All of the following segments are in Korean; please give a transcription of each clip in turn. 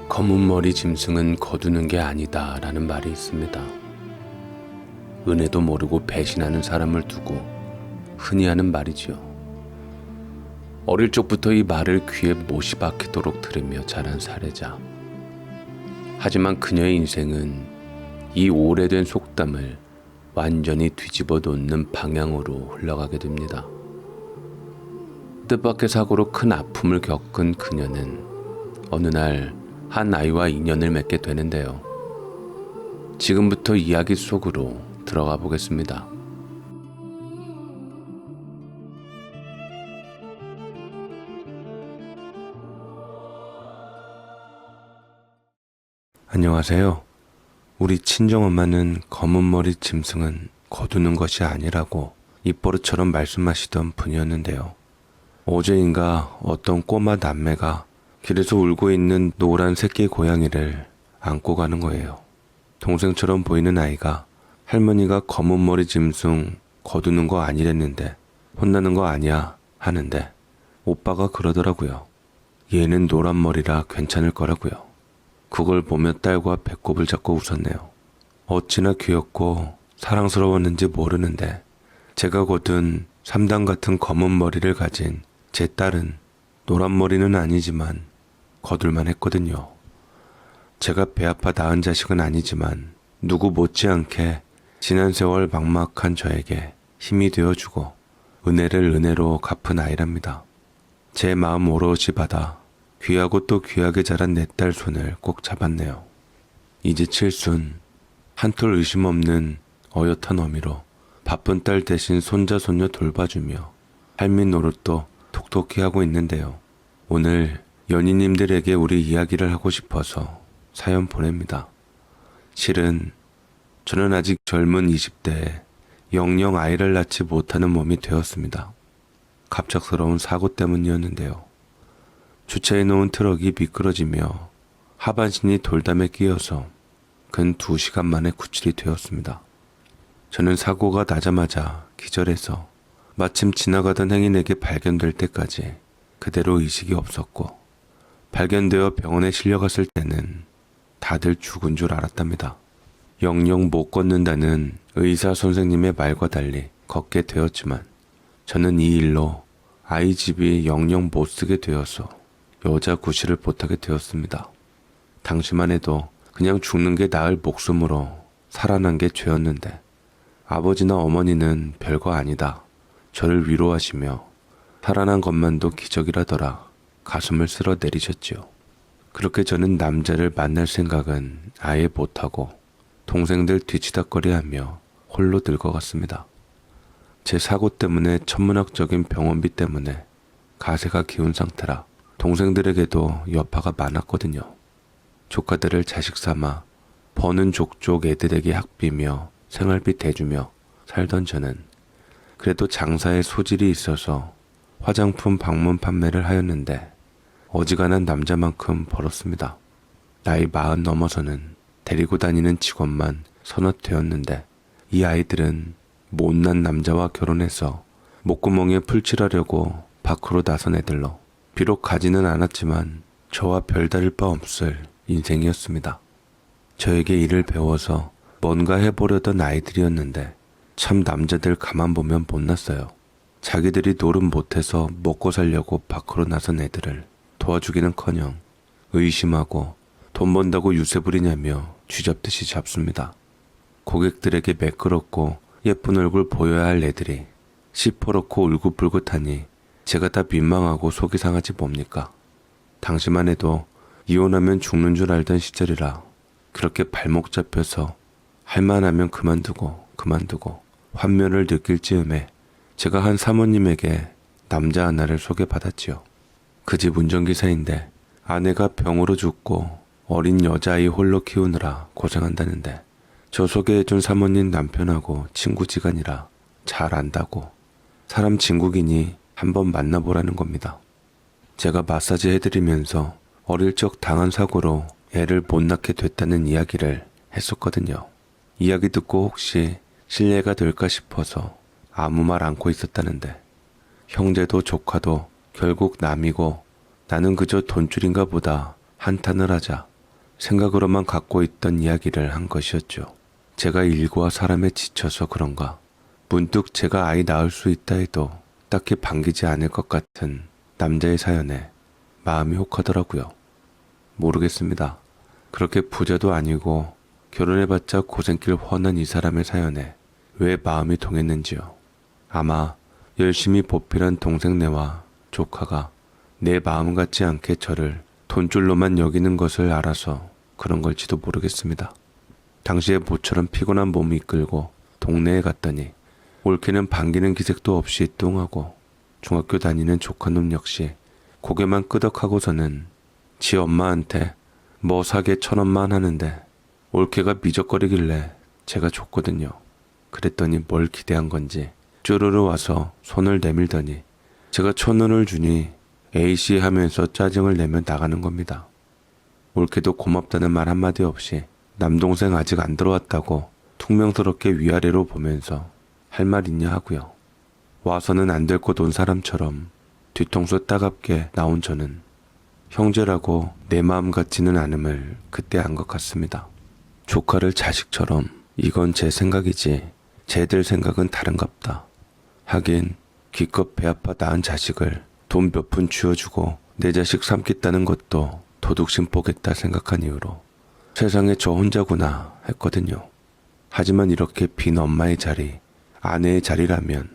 검은 머리 짐승은 거두는 게 아니다 라는 말이 있습니다. 은혜도 모르고 배신하는 사람을 두고 흔히 하는 말이지요. 어릴 적부터 이 말을 귀에 못이 박히도록 들으며 자란 사례자. 하지만 그녀의 인생은 이 오래된 속담을 완전히 뒤집어 놓는 방향으로 흘러가게 됩니다. 뜻밖의 사고로 큰 아픔을 겪은 그녀는 어느 날 한 아이와 인연을 맺게 되는데요. 지금부터 이야기 속으로 들어가 보겠습니다. 안녕하세요. 우리 친정엄마는 검은 머리 짐승은 거두는 것이 아니라고 입버릇처럼 말씀하시던 분이었는데요. 어제인가 어떤 꼬마 남매가 길에서 울고 있는 노란 새끼 고양이를 안고 가는 거예요. 동생처럼 보이는 아이가 할머니가 검은 머리 짐승 거두는 거 아니랬는데 혼나는 거 아니야 하는데 오빠가 그러더라고요. 얘는 노란 머리라 괜찮을 거라고요. 그걸 보며 딸과 배꼽을 잡고 웃었네요. 어찌나 귀엽고 사랑스러웠는지 모르는데 제가 거둔 3단 같은 검은 머리를 가진 제 딸은 노란 머리는 아니지만 거둘만 했거든요. 제가 배 아파 낳은 자식은 아니지만 누구 못지않게 지난 세월 막막한 저에게 힘이 되어주고 은혜를 은혜로 갚은 아이랍니다. 제 마음 오롯이 받아 귀하고 또 귀하게 자란 내 딸 손을 꼭 잡았네요. 이제 칠순, 한톨 의심 없는 어엿한 어미로 바쁜 딸 대신 손자 손녀 돌봐주며 할미 노릇도 톡톡히 하고 있는데요. 오늘 연인님들에게 우리 이야기를 하고 싶어서 사연 보냅니다. 실은 저는 아직 젊은 20대에 영영 아이를 낳지 못하는 몸이 되었습니다. 갑작스러운 사고 때문이었는데요. 주차해놓은 트럭이 미끄러지며 하반신이 돌담에 끼어서 근 2시간 만에 구출이 되었습니다. 저는 사고가 나자마자 기절해서 마침 지나가던 행인에게 발견될 때까지 그대로 의식이 없었고 발견되어 병원에 실려갔을 때는 다들 죽은 줄 알았답니다. 영영 못 걷는다는 의사 선생님의 말과 달리 걷게 되었지만 저는 이 일로 아이 집이 영영 못 쓰게 되어서 여자 구실을 못하게 되었습니다. 당시만 해도 그냥 죽는 게 나을 목숨으로 살아난 게 죄였는데 아버지나 어머니는 별거 아니다. 저를 위로하시며 살아난 것만도 기적이라더라 가슴을 쓸어 내리셨지요. 그렇게 저는 남자를 만날 생각은 아예 못하고 동생들 뒤치다꺼리하며 홀로 늙어갔습니다. 제 사고 때문에 천문학적인 병원비 때문에 가세가 기운 상태라 동생들에게도 여파가 많았거든요. 조카들을 자식 삼아 버는 족족 애들에게 학비며 생활비 대주며 살던 저는 그래도 장사에 소질이 있어서 화장품 방문 판매를 하였는데 어지간한 남자만큼 벌었습니다. 나이 40 넘어서는 데리고 다니는 직원만 서너 되었는데 이 아이들은 못난 남자와 결혼해서 목구멍에 풀칠하려고 밖으로 나선 애들로 비록 가지는 않았지만 저와 별다를 바 없을 인생이었습니다. 저에게 일을 배워서 뭔가 해보려던 아이들이었는데 참 남자들 가만 보면 못났어요. 자기들이 노릇 못해서 먹고 살려고 밖으로 나선 애들을 도와주기는커녕 의심하고 돈 번다고 유세 부리냐며 쥐잡듯이 잡습니다. 고객들에게 매끄럽고 예쁜 얼굴 보여야 할 애들이 시퍼렇고 울긋불긋하니 제가 다 민망하고 속이 상하지 뭡니까? 당시만 해도 이혼하면 죽는 줄 알던 시절이라 그렇게 발목 잡혀서 할만하면 그만두고 환멸을 느낄 즈음에 제가 한 사모님에게 남자 하나를 소개받았지요. 그 집 운전기사인데 아내가 병으로 죽고 어린 여자아이 홀로 키우느라 고생한다는데 저 소개해준 사모님 남편하고 친구지간이라 잘 안다고 사람 친구기니 한번 만나보라는 겁니다. 제가 마사지 해드리면서 어릴 적 당한 사고로 애를 못 낳게 됐다는 이야기를 했었거든요. 이야기 듣고 혹시 실례가 될까 싶어서 아무 말 않고 있었다는데 형제도 조카도 결국 남이고 나는 그저 돈줄인가 보다 한탄을 하자 생각으로만 갖고 있던 이야기를 한 것이었죠. 제가 일과 사람에 지쳐서 그런가 문득 제가 아이 낳을 수 있다 해도 딱히 반기지 않을 것 같은 남자의 사연에 마음이 혹하더라고요. 모르겠습니다. 그렇게 부자도 아니고 결혼해봤자 고생길 훤한 이 사람의 사연에 왜 마음이 동했는지요. 아마 열심히 보필한 동생네와 조카가 내 마음 같지 않게 저를 돈줄로만 여기는 것을 알아서 그런 걸지도 모르겠습니다. 당시에 모처럼 피곤한 몸을 이끌고 동네에 갔더니 올케는 반기는 기색도 없이 뚱하고 중학교 다니는 조카놈 역시 고개만 끄덕하고서는 지 엄마한테 뭐 사게 1,000원만 하는데 올케가 미적거리길래 제가 줬거든요. 그랬더니 뭘 기대한 건지 쪼르르 와서 손을 내밀더니 제가 1,000원을 주니 A씨 하면서 짜증을 내며 나가는 겁니다. 올케도 고맙다는 말 한마디 없이 남동생 아직 안 들어왔다고 퉁명스럽게 위아래로 보면서 할 말 있냐 하고요. 와서는 안 될 곳 온 사람처럼 뒤통수 따갑게 나온 저는 형제라고 내 마음 같지는 않음을 그때 안 것 같습니다. 조카를 자식처럼 이건 제 생각이지 쟤들 생각은 다른갑다. 하긴 기껏 배 아파 낳은 자식을 돈 몇 푼 쥐어주고 내 자식 삼겠다는 것도 도둑심 보겠다 생각한 이후로 세상에 저 혼자구나 했거든요. 하지만 이렇게 빈 엄마의 자리, 아내의 자리라면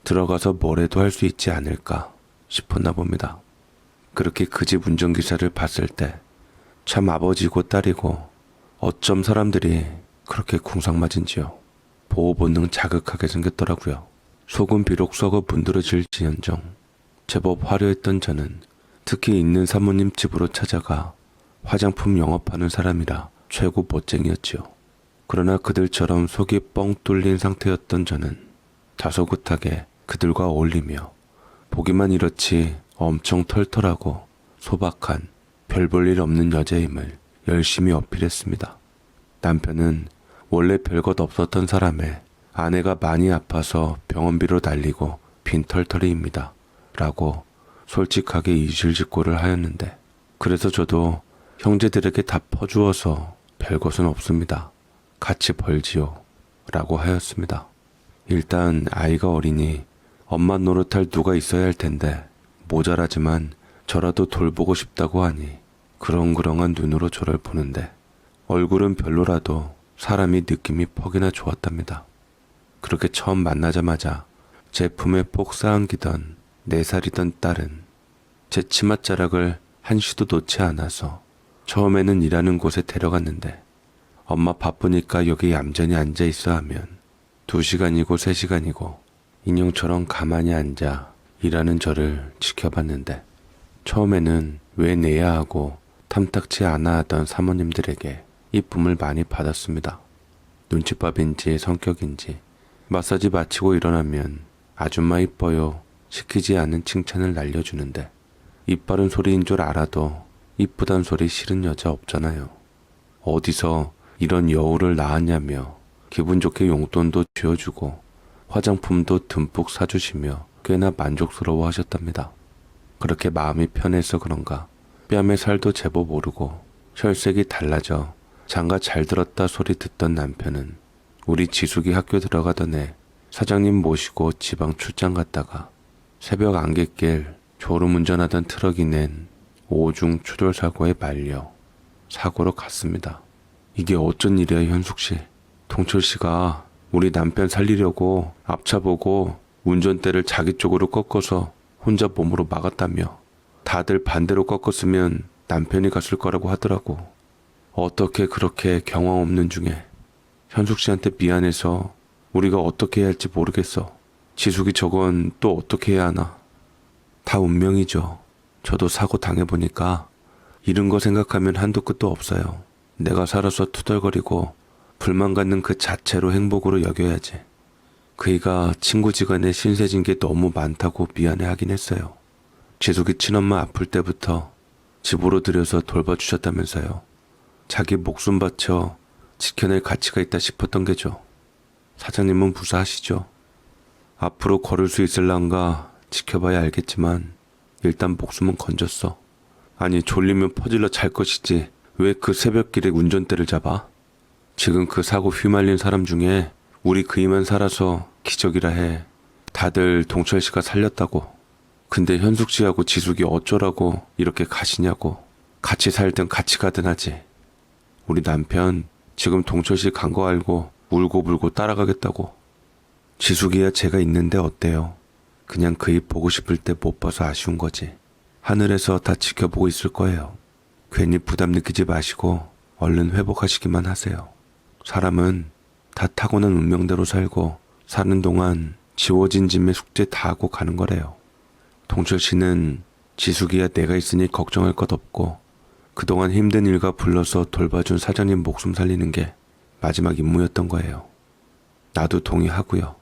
들어가서 뭐래도 할 수 있지 않을까 싶었나 봅니다. 그렇게 그 집 운전기사를 봤을 때 참 아버지고 딸이고 어쩜 사람들이 그렇게 궁상맞은지요. 보호 본능 자극하게 생겼더라고요. 속은 비록 썩어 문드러질지언정 제법 화려했던 저는 특히 있는 사모님 집으로 찾아가 화장품 영업하는 사람이라 최고 멋쟁이였지요. 그러나 그들처럼 속이 뻥 뚫린 상태였던 저는 다소곳하게 그들과 어울리며 보기만 이렇지 엄청 털털하고 소박한 별 볼 일 없는 여자임을 열심히 어필했습니다. 남편은 원래 별것 없었던 사람의 아내가 많이 아파서 병원비로 날리고 빈털터리입니다. 라고 솔직하게 이실직고를 하였는데 그래서 저도 형제들에게 다 퍼주어서 별것은 없습니다. 같이 벌지요. 라고 하였습니다. 일단 아이가 어리니 엄마 노릇할 누가 있어야 할 텐데 모자라지만 저라도 돌보고 싶다고 하니 그렁그렁한 눈으로 저를 보는데 얼굴은 별로라도 사람이 느낌이 퍽이나 좋았답니다. 그렇게 처음 만나자마자 제 품에 폭 쌓안기던 4살이던 딸은 제 치맛자락을 한시도 놓지 않아서 처음에는 일하는 곳에 데려갔는데 엄마 바쁘니까 여기 얌전히 앉아 있어 하면 2시간이고 3시간이고 인형처럼 가만히 앉아 일하는 저를 지켜봤는데 처음에는 왜 내야 하고 탐탁치 않아 하던 사모님들에게 이쁨을 많이 받았습니다. 눈칫밥인지 성격인지 마사지 마치고 일어나면 아줌마 이뻐요 시키지 않은 칭찬을 날려주는데 이빠른 소리인 줄 알아도 이쁘단 소리 싫은 여자 없잖아요. 어디서 이런 여우를 낳았냐며 기분 좋게 용돈도 쥐어주고 화장품도 듬뿍 사주시며 꽤나 만족스러워 하셨답니다. 그렇게 마음이 편해서 그런가 뺨에 살도 제법 오르고 혈색이 달라져 장가 잘 들었다 소리 듣던 남편은 우리 지숙이 학교 들어가던 애 사장님 모시고 지방 출장 갔다가 새벽 안갯길 졸음운전하던 트럭이 낸 오중 추돌사고에 말려 사고로 갔습니다. 이게 어쩐 일이야 현숙씨. 동철씨가 우리 남편 살리려고 앞차보고 운전대를 자기 쪽으로 꺾어서 혼자 몸으로 막았다며 다들 반대로 꺾었으면 남편이 갔을 거라고 하더라고. 어떻게 그렇게 경황 없는 중에 현숙씨한테 미안해서 우리가 어떻게 해야 할지 모르겠어. 지숙이 저건 또 어떻게 해야 하나. 다 운명이죠. 저도 사고 당해보니까 이런 거 생각하면 한도 끝도 없어요. 내가 살아서 투덜거리고 불만 갖는 그 자체로 행복으로 여겨야지. 그이가 친구지간에 신세진 게 너무 많다고 미안해하긴 했어요. 지숙이 친엄마 아플 때부터 집으로 들여서 돌봐주셨다면서요. 자기 목숨 바쳐 지켜낼 가치가 있다 싶었던 게죠. 사장님은 무사하시죠? 앞으로 걸을 수 있을란가 지켜봐야 알겠지만 일단 목숨은 건졌어. 아니 졸리면 퍼질러 잘 것이지 왜 그 새벽길에 운전대를 잡아? 지금 그 사고 휘말린 사람 중에 우리 그이만 살아서 기적이라 해. 다들 동철 씨가 살렸다고. 근데 현숙 씨하고 지숙이 어쩌라고 이렇게 가시냐고. 같이 살든 같이 가든 하지. 우리 남편 지금 동철 씨 간 거 알고 울고불고 따라가겠다고. 지숙이야 제가 있는데 어때요? 그냥 그이 보고 싶을 때 못 봐서 아쉬운 거지. 하늘에서 다 지켜보고 있을 거예요. 괜히 부담 느끼지 마시고 얼른 회복하시기만 하세요. 사람은 다 타고난 운명대로 살고 사는 동안 지워진 짐의 숙제 다 하고 가는 거래요. 동철 씨는 지숙이야 내가 있으니 걱정할 것 없고 그동안 힘든 일가 불러서 돌봐준 사장님 목숨 살리는 게 마지막 임무였던 거예요. 나도 동의하고요.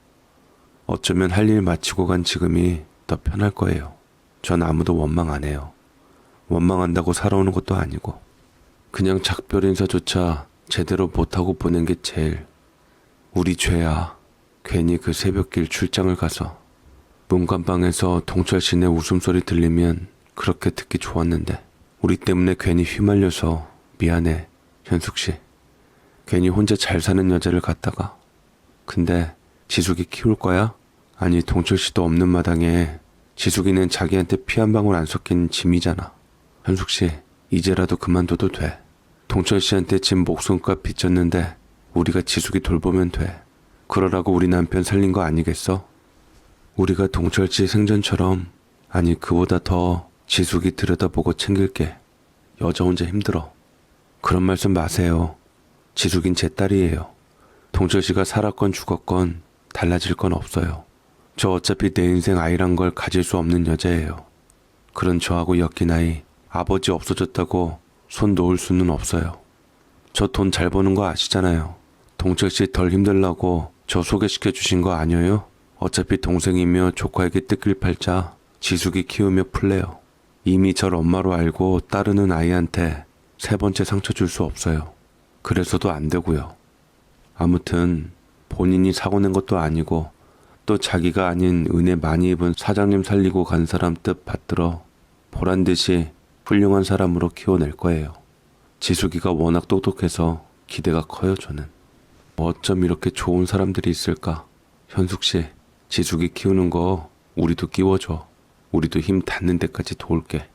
어쩌면 할 일 마치고 간 지금이 더 편할 거예요. 전 아무도 원망 안 해요. 원망한다고 살아오는 것도 아니고 그냥 작별 인사조차 제대로 못하고 보낸 게 제일 우리 죄야. 괜히 그 새벽길 출장을 가서 문간방에서 동철 씨네 웃음소리 들리면 그렇게 듣기 좋았는데 우리 때문에 괜히 휘말려서 미안해 현숙 씨. 괜히 혼자 잘 사는 여자를 갖다가. 근데 지숙이 키울 거야? 아니 동철 씨도 없는 마당에 지숙이는 자기한테 피 한 방울 안 섞인 짐이잖아. 현숙 씨 이제라도 그만둬도 돼. 동철 씨한테 진 목숨값 빚졌는데 우리가 지숙이 돌보면 돼. 그러라고 우리 남편 살린 거 아니겠어? 우리가 동철 씨 생전처럼 아니 그보다 더 지숙이 들여다보고 챙길게. 여자 혼자 힘들어. 그런 말씀 마세요. 지숙인 제 딸이에요. 동철 씨가 살았건 죽었건 달라질 건 없어요. 저 어차피 내 인생 아이란 걸 가질 수 없는 여자예요. 그런 저하고 엮인 아이 아버지 없어졌다고 손 놓을 수는 없어요. 저 돈 잘 버는 거 아시잖아요. 동철 씨 덜 힘들라고 저 소개시켜 주신 거 아니에요? 어차피 동생이며 조카에게 뜯길 팔자 지숙이 키우며 풀래요. 이미 절 엄마로 알고 따르는 아이한테 세 번째 상처 줄 수 없어요. 그래서도 안 되고요. 아무튼 본인이 사고 낸 것도 아니고 또 자기가 아닌 은혜 많이 입은 사장님 살리고 간 사람 뜻 받들어 보란 듯이 훌륭한 사람으로 키워낼 거예요. 지숙이가 워낙 똑똑해서 기대가 커요 저는. 어쩜 이렇게 좋은 사람들이 있을까. 현숙 씨 지숙이 키우는 거 우리도 끼워줘. 우리도 힘 닿는 데까지 도울게.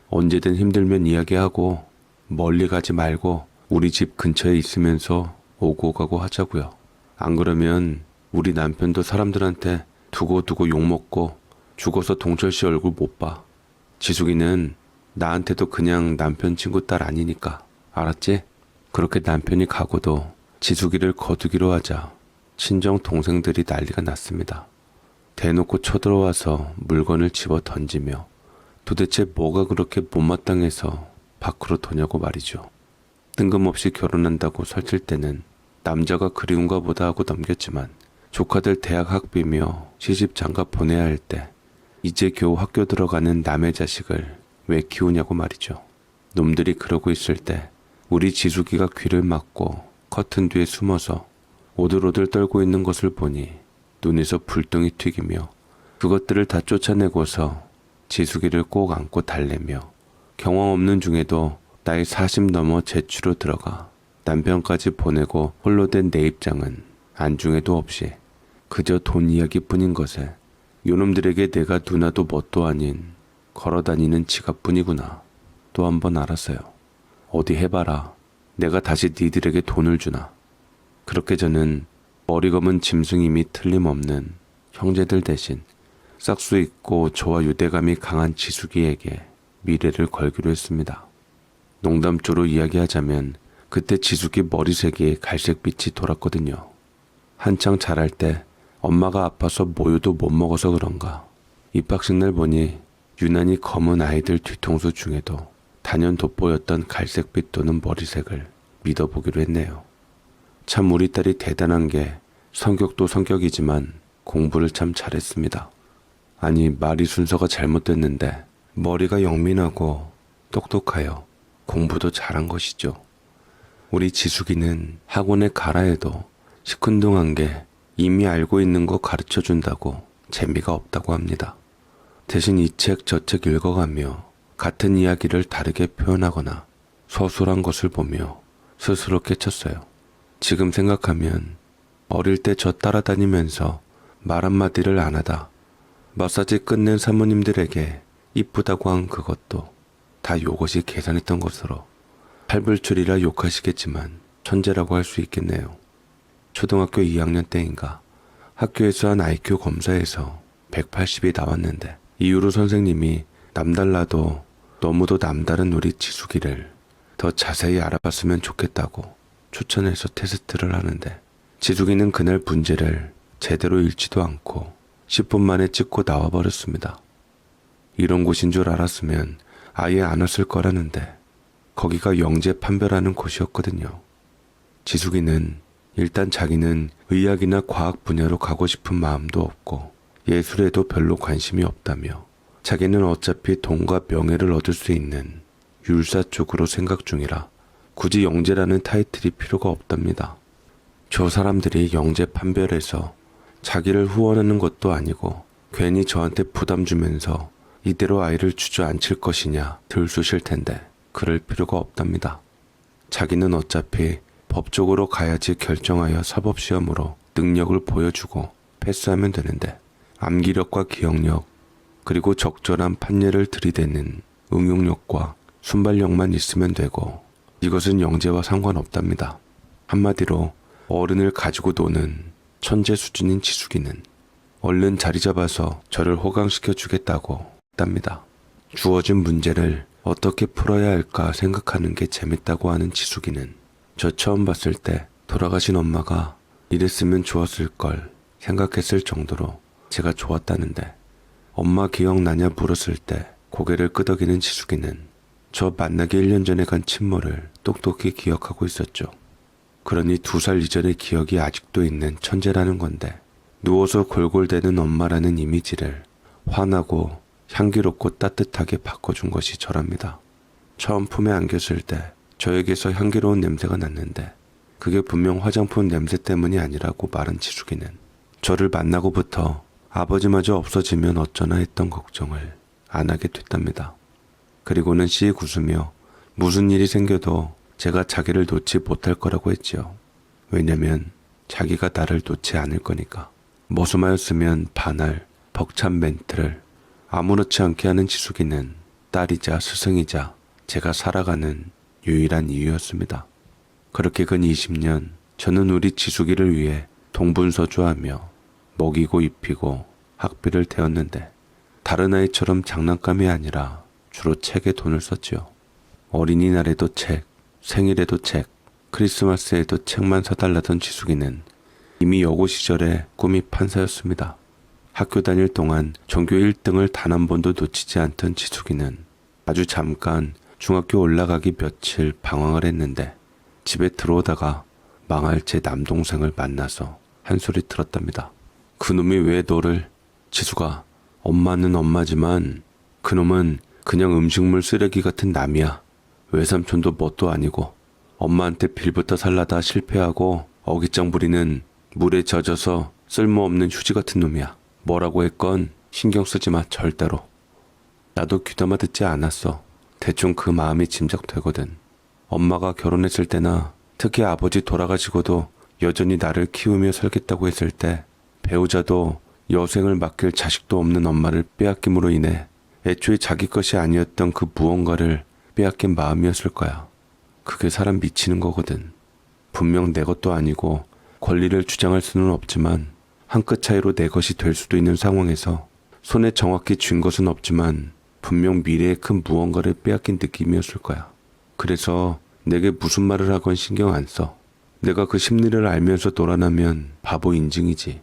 언제든 힘들면 이야기하고 멀리 가지 말고 우리 집 근처에 있으면서 오고 가고 하자고요. 안 그러면 우리 남편도 사람들한테 두고두고 욕먹고 죽어서 동철 씨 얼굴 못 봐. 지숙이는 나한테도 그냥 남편 친구 딸 아니니까. 알았지? 그렇게 남편이 가고도 지숙이를 거두기로 하자 친정 동생들이 난리가 났습니다. 대놓고 쳐들어와서 물건을 집어 던지며 도대체 뭐가 그렇게 못마땅해서 밖으로 도냐고 말이죠. 뜬금없이 결혼한다고 설칠 때는 남자가 그리운가 보다 하고 넘겼지만 조카들 대학 학비며 시집 장가 보내야 할 때 이제 겨우 학교 들어가는 남의 자식을 왜 키우냐고 말이죠. 놈들이 그러고 있을 때 우리 지숙이가 귀를 막고 커튼 뒤에 숨어서 오들오들 떨고 있는 것을 보니 눈에서 불똥이 튀기며 그것들을 다 쫓아내고서 지숙이를 꼭 안고 달래며 경험 없는 중에도 나이 40 넘어 제추로 들어가 남편까지 보내고 홀로 된 내 입장은 안중에도 없이 그저 돈 이야기뿐인 것에 요놈들에게 내가 누나도 뭣도 아닌 걸어다니는 지갑뿐이구나 또 한 번 알았어요. 어디 해봐라. 내가 다시 니들에게 돈을 주나. 그렇게 저는 머리 검은 짐승임이 틀림없는 형제들 대신 싹수 있고 저와 유대감이 강한 지숙이에게 미래를 걸기로 했습니다. 농담조로 이야기하자면 그때 지숙이 머리색이 갈색빛이 돌았거든요. 한창 자랄 때 엄마가 아파서 모유도 못 먹어서 그런가 입학식 날 보니 유난히 검은 아이들 뒤통수 중에도 단연 돋보였던 갈색빛 도는 머리색을 믿어보기로 했네요. 참 우리 딸이 대단한 게 성격도 성격이지만 공부를 참 잘했습니다. 아니 말이 순서가 잘못됐는데 머리가 영민하고 똑똑하여 공부도 잘한 것이죠. 우리 지숙이는 학원에 가라 해도 시큰둥한 게 이미 알고 있는 거 가르쳐준다고 재미가 없다고 합니다. 대신 이 책 저 책 읽어가며 같은 이야기를 다르게 표현하거나 서술한 것을 보며 스스로 깨쳤어요. 지금 생각하면 어릴 때 저 따라다니면서 말 한마디를 안 하다 마사지 끝낸 사모님들에게 이쁘다고 한 그것도 다 요것이 계산했던 것으로 팔불출이라 욕하시겠지만 천재라고 할 수 있겠네요. 초등학교 2학년 때인가 학교에서 한 IQ 검사에서 180이 나왔는데 이후로 선생님이 남달라도 너무도 남다른 우리 지숙이를 더 자세히 알아봤으면 좋겠다고 추천해서 테스트를 하는데 지숙이는 그날 문제를 제대로 읽지도 않고 10분 만에 찍고 나와버렸습니다. 이런 곳인 줄 알았으면 아예 안 왔을 거라는데 거기가 영재 판별하는 곳이었거든요. 지숙이는 일단 자기는 의학이나 과학 분야로 가고 싶은 마음도 없고 예술에도 별로 관심이 없다며 자기는 어차피 돈과 명예를 얻을 수 있는 율사 쪽으로 생각 중이라 굳이 영재라는 타이틀이 필요가 없답니다. 저 사람들이 영재 판별해서 자기를 후원하는 것도 아니고 괜히 저한테 부담 주면서 이대로 아이를 주저앉힐 것이냐 들쑤실 텐데 그럴 필요가 없답니다. 자기는 어차피 법적으로 가야지 결정하여 사법시험으로 능력을 보여주고 패스하면 되는데 암기력과 기억력 그리고 적절한 판례를 들이대는 응용력과 순발력만 있으면 되고 이것은 영재와 상관없답니다. 한마디로 어른을 가지고 노는 천재 수준인 지숙이는 얼른 자리 잡아서 저를 호강시켜 주겠다고 했답니다. 주어진 문제를 어떻게 풀어야 할까 생각하는 게 재밌다고 하는 지숙이는 저 처음 봤을 때 돌아가신 엄마가 이랬으면 좋았을 걸 생각했을 정도로 제가 좋았다는데 엄마 기억나냐 물었을 때 고개를 끄덕이는 지숙이는 저 만나기 1년 전에 간 친모를 똑똑히 기억하고 있었죠. 그러니 2살 이전의 기억이 아직도 있는 천재라는 건데 누워서 골골대는 엄마라는 이미지를 환하고 향기롭고 따뜻하게 바꿔준 것이 저랍니다. 처음 품에 안겼을 때 저에게서 향기로운 냄새가 났는데 그게 분명 화장품 냄새 때문이 아니라고 말한 지숙이는 저를 만나고부터 아버지마저 없어지면 어쩌나 했던 걱정을 안 하게 됐답니다. 그리고는 씩 웃으며 무슨 일이 생겨도 제가 자기를 놓지 못할 거라고 했지요. 왜냐면 자기가 나를 놓지 않을 거니까. 머슴하였으면 반할 벅찬 멘트를 아무렇지 않게 하는 지숙이는 딸이자 스승이자 제가 살아가는 유일한 이유였습니다. 그렇게 근 20년 저는 우리 지숙이를 위해 동분서주하며 먹이고 입히고 학비를 태웠는데 다른 아이처럼 장난감이 아니라 주로 책에 돈을 썼지요. 어린이날에도 책, 생일에도 책, 크리스마스에도 책만 사달라던 지숙이는 이미 여고 시절에 꿈이 판사였습니다. 학교 다닐 동안 전교 1등을 단 한 번도 놓치지 않던 지숙이는 아주 잠깐 중학교 올라가기 며칠 방황을 했는데 집에 들어오다가 망할 제 남동생을 만나서 한 소리 들었답니다. 그놈이 왜 너를... 지숙아, 엄마는 엄마지만 그놈은 그냥 음식물 쓰레기 같은 남이야. 외삼촌도 뭣도 아니고 엄마한테 빌부터 살라다 실패하고 어깃장 부리는 물에 젖어서 쓸모없는 휴지 같은 놈이야. 뭐라고 했건 신경 쓰지 마, 절대로. 나도 귀담아 듣지 않았어. 대충 그 마음이 짐작되거든. 엄마가 결혼했을 때나 특히 아버지 돌아가시고도 여전히 나를 키우며 살겠다고 했을 때 배우자도 여생을 맡길 자식도 없는 엄마를 빼앗김으로 인해 애초에 자기 것이 아니었던 그 무언가를 빼앗긴 마음이었을 거야. 그게 사람 미치는 거거든. 분명 내 것도 아니고 권리를 주장할 수는 없지만 한 끗 차이로 내 것이 될 수도 있는 상황에서 손에 정확히 쥔 것은 없지만 분명 미래의 큰 무언가를 빼앗긴 느낌이었을 거야. 그래서 내게 무슨 말을 하건 신경 안 써. 내가 그 심리를 알면서 놀아나면 바보 인증이지.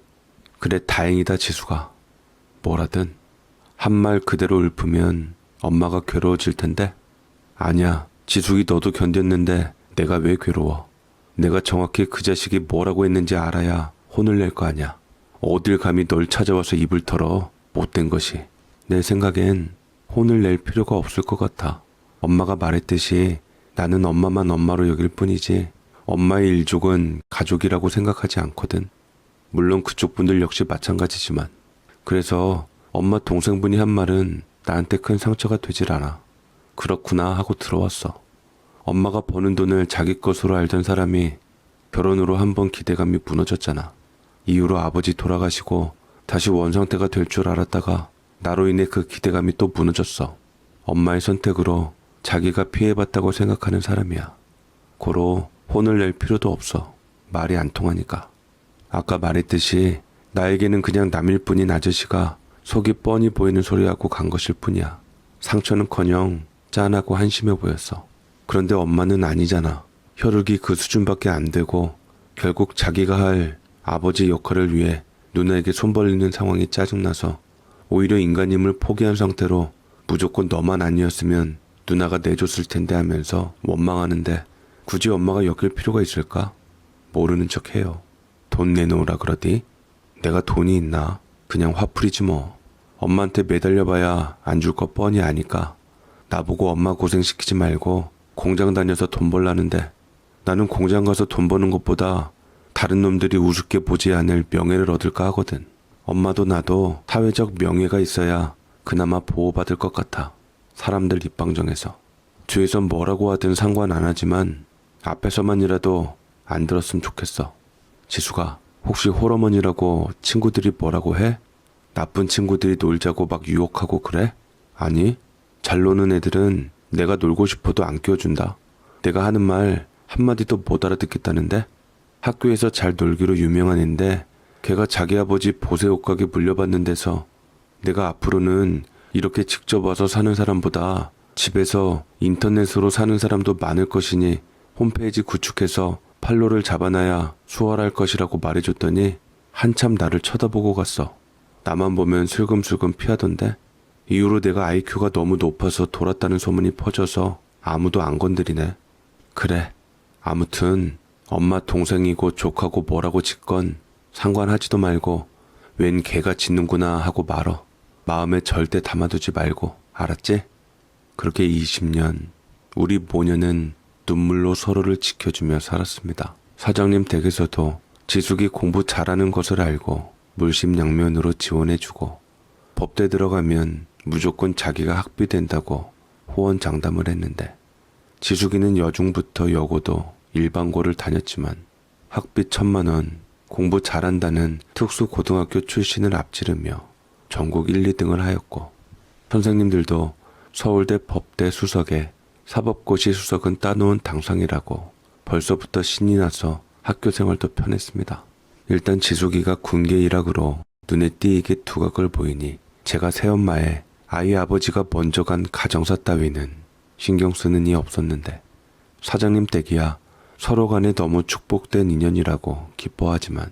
그래, 다행이다 지수가. 뭐라든 한 말 그대로 읊으면 엄마가 괴로워질 텐데. 아니야, 지숙이 너도 견뎠는데 내가 왜 괴로워. 내가 정확히 그 자식이 뭐라고 했는지 알아야 혼을 낼 거 아냐. 어딜 감히 널 찾아와서 입을 털어. 못된 것이. 내 생각엔 혼을 낼 필요가 없을 것 같아. 엄마가 말했듯이 나는 엄마만 엄마로 여길 뿐이지 엄마의 일족은 가족이라고 생각하지 않거든. 물론 그쪽 분들 역시 마찬가지지만. 그래서 엄마 동생분이 한 말은 나한테 큰 상처가 되질 않아. 그렇구나 하고 들어왔어. 엄마가 버는 돈을 자기 것으로 알던 사람이 결혼으로 한번 기대감이 무너졌잖아. 이후로 아버지 돌아가시고 다시 원상태가 될 줄 알았다가 나로 인해 그 기대감이 또 무너졌어. 엄마의 선택으로 자기가 피해봤다고 생각하는 사람이야. 고로 혼을 낼 필요도 없어. 말이 안 통하니까. 아까 말했듯이 나에게는 그냥 남일 뿐인 아저씨가 속이 뻔히 보이는 소리하고 간 것일 뿐이야. 상처는커녕 짠하고 한심해 보였어. 그런데 엄마는 아니잖아. 혈육이 그 수준밖에 안 되고 결국 자기가 할 아버지 역할을 위해 누나에게 손 벌리는 상황이 짜증나서 오히려 인간임을 포기한 상태로 무조건 너만 아니었으면 누나가 내줬을 텐데 하면서 원망하는데 굳이 엄마가 엮일 필요가 있을까? 모르는 척 해요. 돈 내놓으라 그러디? 내가 돈이 있나? 그냥 화풀이지 뭐. 엄마한테 매달려봐야 안 줄 거 뻔히 아니까. 나보고 엄마 고생시키지 말고 공장 다녀서 돈 벌라는데 나는 공장 가서 돈 버는 것보다 다른 놈들이 우습게 보지 않을 명예를 얻을까 하거든. 엄마도 나도 사회적 명예가 있어야 그나마 보호받을 것 같아. 사람들 입방정에서. 뒤에선 뭐라고 하든 상관 안 하지만 앞에서만이라도 안 들었으면 좋겠어. 지수가 혹시 홀어머니라고 친구들이 뭐라고 해? 나쁜 친구들이 놀자고 막 유혹하고 그래? 아니, 잘 노는 애들은 내가 놀고 싶어도 안 껴준다. 내가 하는 말 한마디도 못 알아듣겠다는데? 학교에서 잘 놀기로 유명한 앤데 걔가 자기 아버지 보세 옷가게 물려받는 데서 내가 앞으로는 이렇게 직접 와서 사는 사람보다 집에서 인터넷으로 사는 사람도 많을 것이니 홈페이지 구축해서 팔로를 잡아놔야 수월할 것이라고 말해줬더니 한참 나를 쳐다보고 갔어. 나만 보면 슬금슬금 피하던데 이후로 내가 IQ가 너무 높아서 돌았다는 소문이 퍼져서 아무도 안 건드리네. 그래, 아무튼 엄마 동생이고 조카고 뭐라고 짓건 상관하지도 말고 웬 개가 짖는구나 하고 말어. 마음에 절대 담아두지 말고, 알았지? 그렇게 20년 우리 모녀는 눈물로 서로를 지켜주며 살았습니다. 사장님 댁에서도 지숙이 공부 잘하는 것을 알고 물심양면으로 지원해주고 법대 들어가면 무조건 자기가 학비된다고 호언장담을 했는데 지숙이는 여중부터 여고도 일반고를 다녔지만 학비 1,000만 원, 공부 잘한다는 특수고등학교 출신을 앞지르며 전국 1, 2등을 하였고 선생님들도 서울대 법대 수석에 사법고시 수석은 따놓은 당상이라고 벌써부터 신이 나서 학교 생활도 편했습니다. 일단 지숙이가 군계 일학으로 눈에 띄게 두각을 보이니 제가 새엄마에 아이 아버지가 먼저 간 가정사 따위는 신경 쓰는 이 없었는데 사장님 댁이야 서로 간에 너무 축복된 인연이라고 기뻐하지만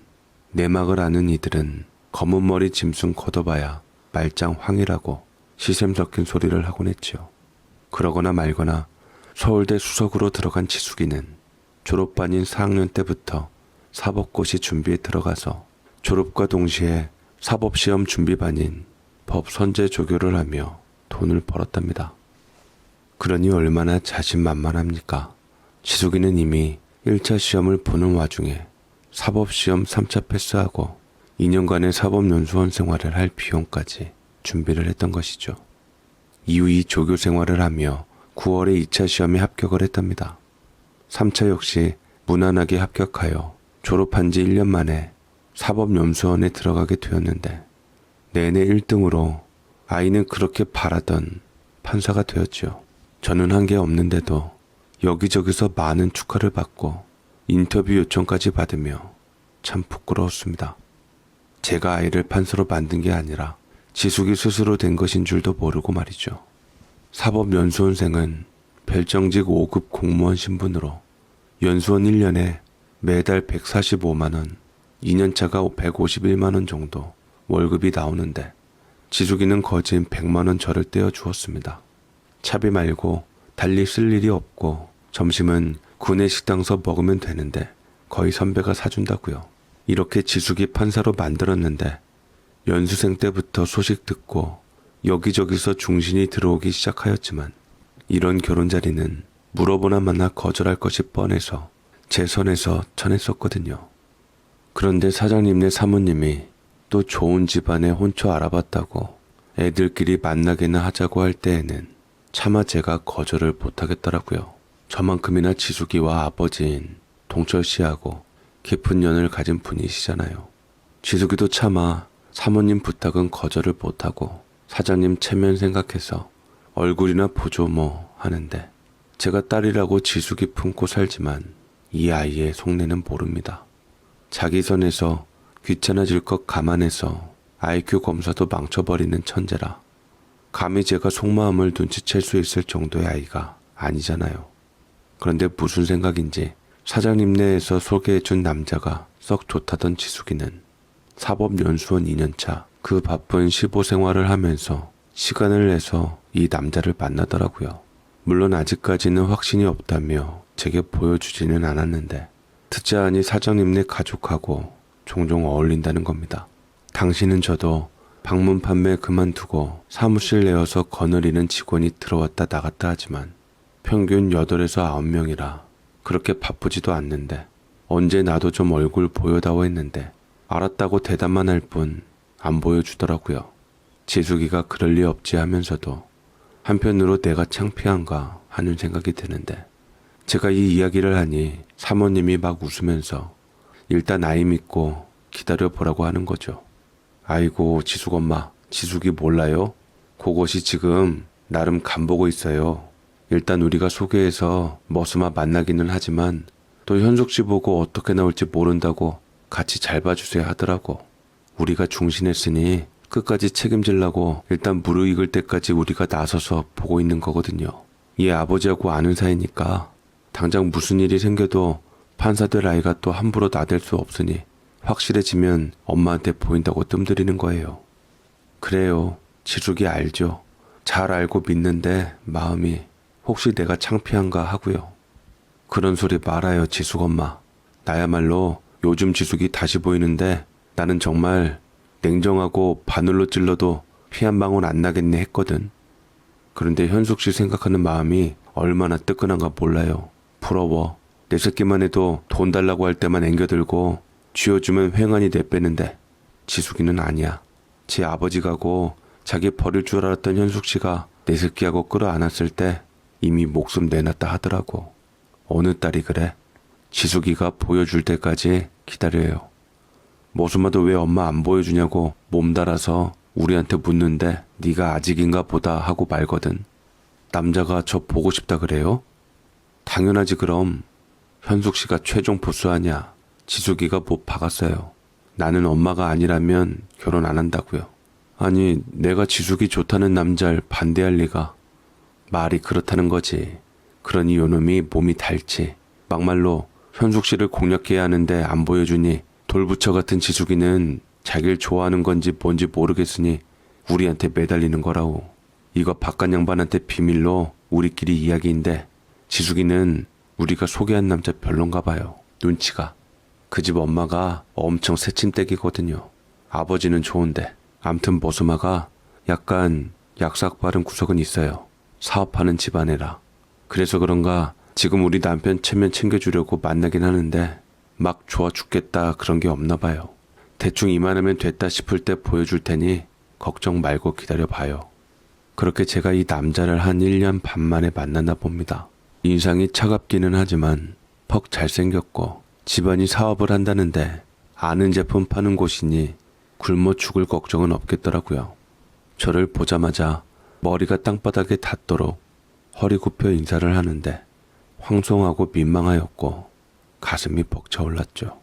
내막을 아는 이들은 검은 머리 짐승 걷어봐야 말짱 황이라고 시샘 섞인 소리를 하곤 했지요. 그러거나 말거나 서울대 수석으로 들어간 지숙이는 졸업반인 4학년 때부터 사법고시 준비에 들어가서 졸업과 동시에 사법시험 준비반인 법선제조교를 하며 돈을 벌었답니다. 그러니 얼마나 자신만만합니까? 지숙이는 이미 1차 시험을 보는 와중에 사법시험 3차 패스하고 2년간의 사법연수원 생활을 할 비용까지 준비를 했던 것이죠. 이후 이 조교 생활을 하며 9월에 2차 시험에 합격을 했답니다. 3차 역시 무난하게 합격하여 졸업한 지 1년 만에 사법연수원에 들어가게 되었는데 내내 1등으로 아이는 그렇게 바라던 판사가 되었지요. 저는 한 게 없는데도 여기저기서 많은 축하를 받고 인터뷰 요청까지 받으며 참 부끄러웠습니다. 제가 아이를 판사로 만든 게 아니라 지숙이 스스로 된 것인 줄도 모르고 말이죠. 사법연수원생은 별정직 5급 공무원 신분으로 연수원 1년에 매달 145만원, 2년차가 151만원 정도 월급이 나오는데 지숙이는 거진 100만원 저를 떼어 주었습니다. 차비 말고 달리 쓸 일이 없고 점심은 구내 식당서 먹으면 되는데 거의 선배가 사준다고요. 이렇게 지숙이 판사로 만들었는데 연수생 때부터 소식 듣고 여기저기서 중신이 들어오기 시작하였지만 이런 결혼 자리는 물어보나 마나 거절할 것이 뻔해서 제 선에서 쳐냈었거든요. 그런데 사장님네 사모님이 또 좋은 집안에 혼처 알아봤다고 애들끼리 만나게나 하자고 할 때에는 차마 제가 거절을 못하겠더라고요. 저만큼이나 지숙이와 아버지인 동철 씨하고 깊은 연을 가진 분이시잖아요. 지숙이도 차마 사모님 부탁은 거절을 못하고 사장님 체면 생각해서 얼굴이나 보죠 뭐 하는데, 제가 딸이라고 지숙이 품고 살지만 이 아이의 속내는 모릅니다. 자기 선에서 귀찮아질 것 감안해서 IQ 검사도 망쳐버리는 천재라 감히 제가 속마음을 눈치챌 수 있을 정도의 아이가 아니잖아요. 그런데 무슨 생각인지 사장님 내에서 소개해준 남자가 썩 좋다던 지숙이는 사법연수원 2년차 그 바쁜 시보 생활을 하면서 시간을 내서 이 남자를 만나더라고요. 물론 아직까지는 확신이 없다며 제게 보여주지는 않았는데, 듣자 하니 사장님네 가족하고 종종 어울린다는 겁니다. 당신은 저도 방문 판매 그만두고 사무실 내어서 거느리는 직원이 들어왔다 나갔다 하지만 평균 8에서 9명이라 그렇게 바쁘지도 않는데 언제 나도 좀 얼굴 보여다오 했는데 알았다고 대답만 할 뿐 안 보여주더라고요. 지숙이가 그럴 리 없지 하면서도 한편으로 내가 창피한가 하는 생각이 드는데, 제가 이 이야기를 하니 사모님이 막 웃으면서 일단 아이 믿고 기다려보라고 하는 거죠. 아이고 지숙 엄마, 지숙이 몰라요? 그것이 지금 나름 간보고 있어요. 일단 우리가 소개해서 머스마 만나기는 하지만 또 현숙 씨 보고 어떻게 나올지 모른다고 같이 잘 봐주세요 하더라고. 우리가 중신했으니 끝까지 책임지려고 일단 무르익을 때까지 우리가 나서서 보고 있는 거거든요. 얘 아버지하고 아는 사이니까 당장 무슨 일이 생겨도 판사 될 아이가 또 함부로 나댈 수 없으니 확실해지면 엄마한테 보인다고 뜸들이는 거예요. 그래요. 지숙이 알죠. 잘 알고 믿는데 마음이 혹시 내가 창피한가 하고요. 그런 소리 말아요 지숙 엄마. 나야말로 요즘 지숙이 다시 보이는데 나는 정말 냉정하고 바늘로 찔러도 피 한 방울 안 나겠네 했거든. 그런데 현숙 씨 생각하는 마음이 얼마나 뜨끈한가 몰라요. 부러워. 내 새끼만 해도 돈 달라고 할 때만 앵겨들고 쥐어주면 횡하니 내빼는데 지숙이는 아니야. 지 아버지가고 자기 버릴 줄 알았던 현숙 씨가 내 새끼하고 끌어안았을 때 이미 목숨 내놨다 하더라고. 어느 딸이 그래? 지숙이가 보여줄 때까지 기다려요. 모수마도 왜 엄마 안 보여주냐고 몸달아서 우리한테 묻는데 네가 아직인가 보다 하고 말거든. 남자가 저 보고 싶다 그래요? 당연하지 그럼. 현숙 씨가 최종 보수 아냐. 지숙이가 못 박았어요. 나는 엄마가 아니라면 결혼 안 한다고요. 아니 내가 지숙이 좋다는 남자를 반대할 리가. 말이 그렇다는 거지. 그러니 요놈이 몸이 닳지. 막말로 현숙 씨를 공략해야 하는데 안 보여주니 돌부처 같은 지숙이는 자기를 좋아하는 건지 뭔지 모르겠으니 우리한테 매달리는 거라고. 이거 바깥 양반한테 비밀로 우리끼리 이야기인데 지숙이는 우리가 소개한 남자 별론가 봐요. 눈치가. 그 집 엄마가 엄청 새침대기거든요. 아버지는 좋은데 암튼 모수마가 약간 약삭 바른 구석은 있어요. 사업하는 집안이라. 그래서 그런가 지금 우리 남편 체면 챙겨주려고 만나긴 하는데 막 좋아 죽겠다 그런 게 없나 봐요. 대충 이만하면 됐다 싶을 때 보여줄 테니 걱정 말고 기다려봐요. 그렇게 제가 이 남자를 한 1년 반 만에 만났나 봅니다. 인상이 차갑기는 하지만 퍽 잘생겼고 집안이 사업을 한다는데 아는 제품 파는 곳이니 굶어 죽을 걱정은 없겠더라고요. 저를 보자마자 머리가 땅바닥에 닿도록 허리 굽혀 인사를 하는데 황송하고 민망하였고 가슴이 벅차올랐죠.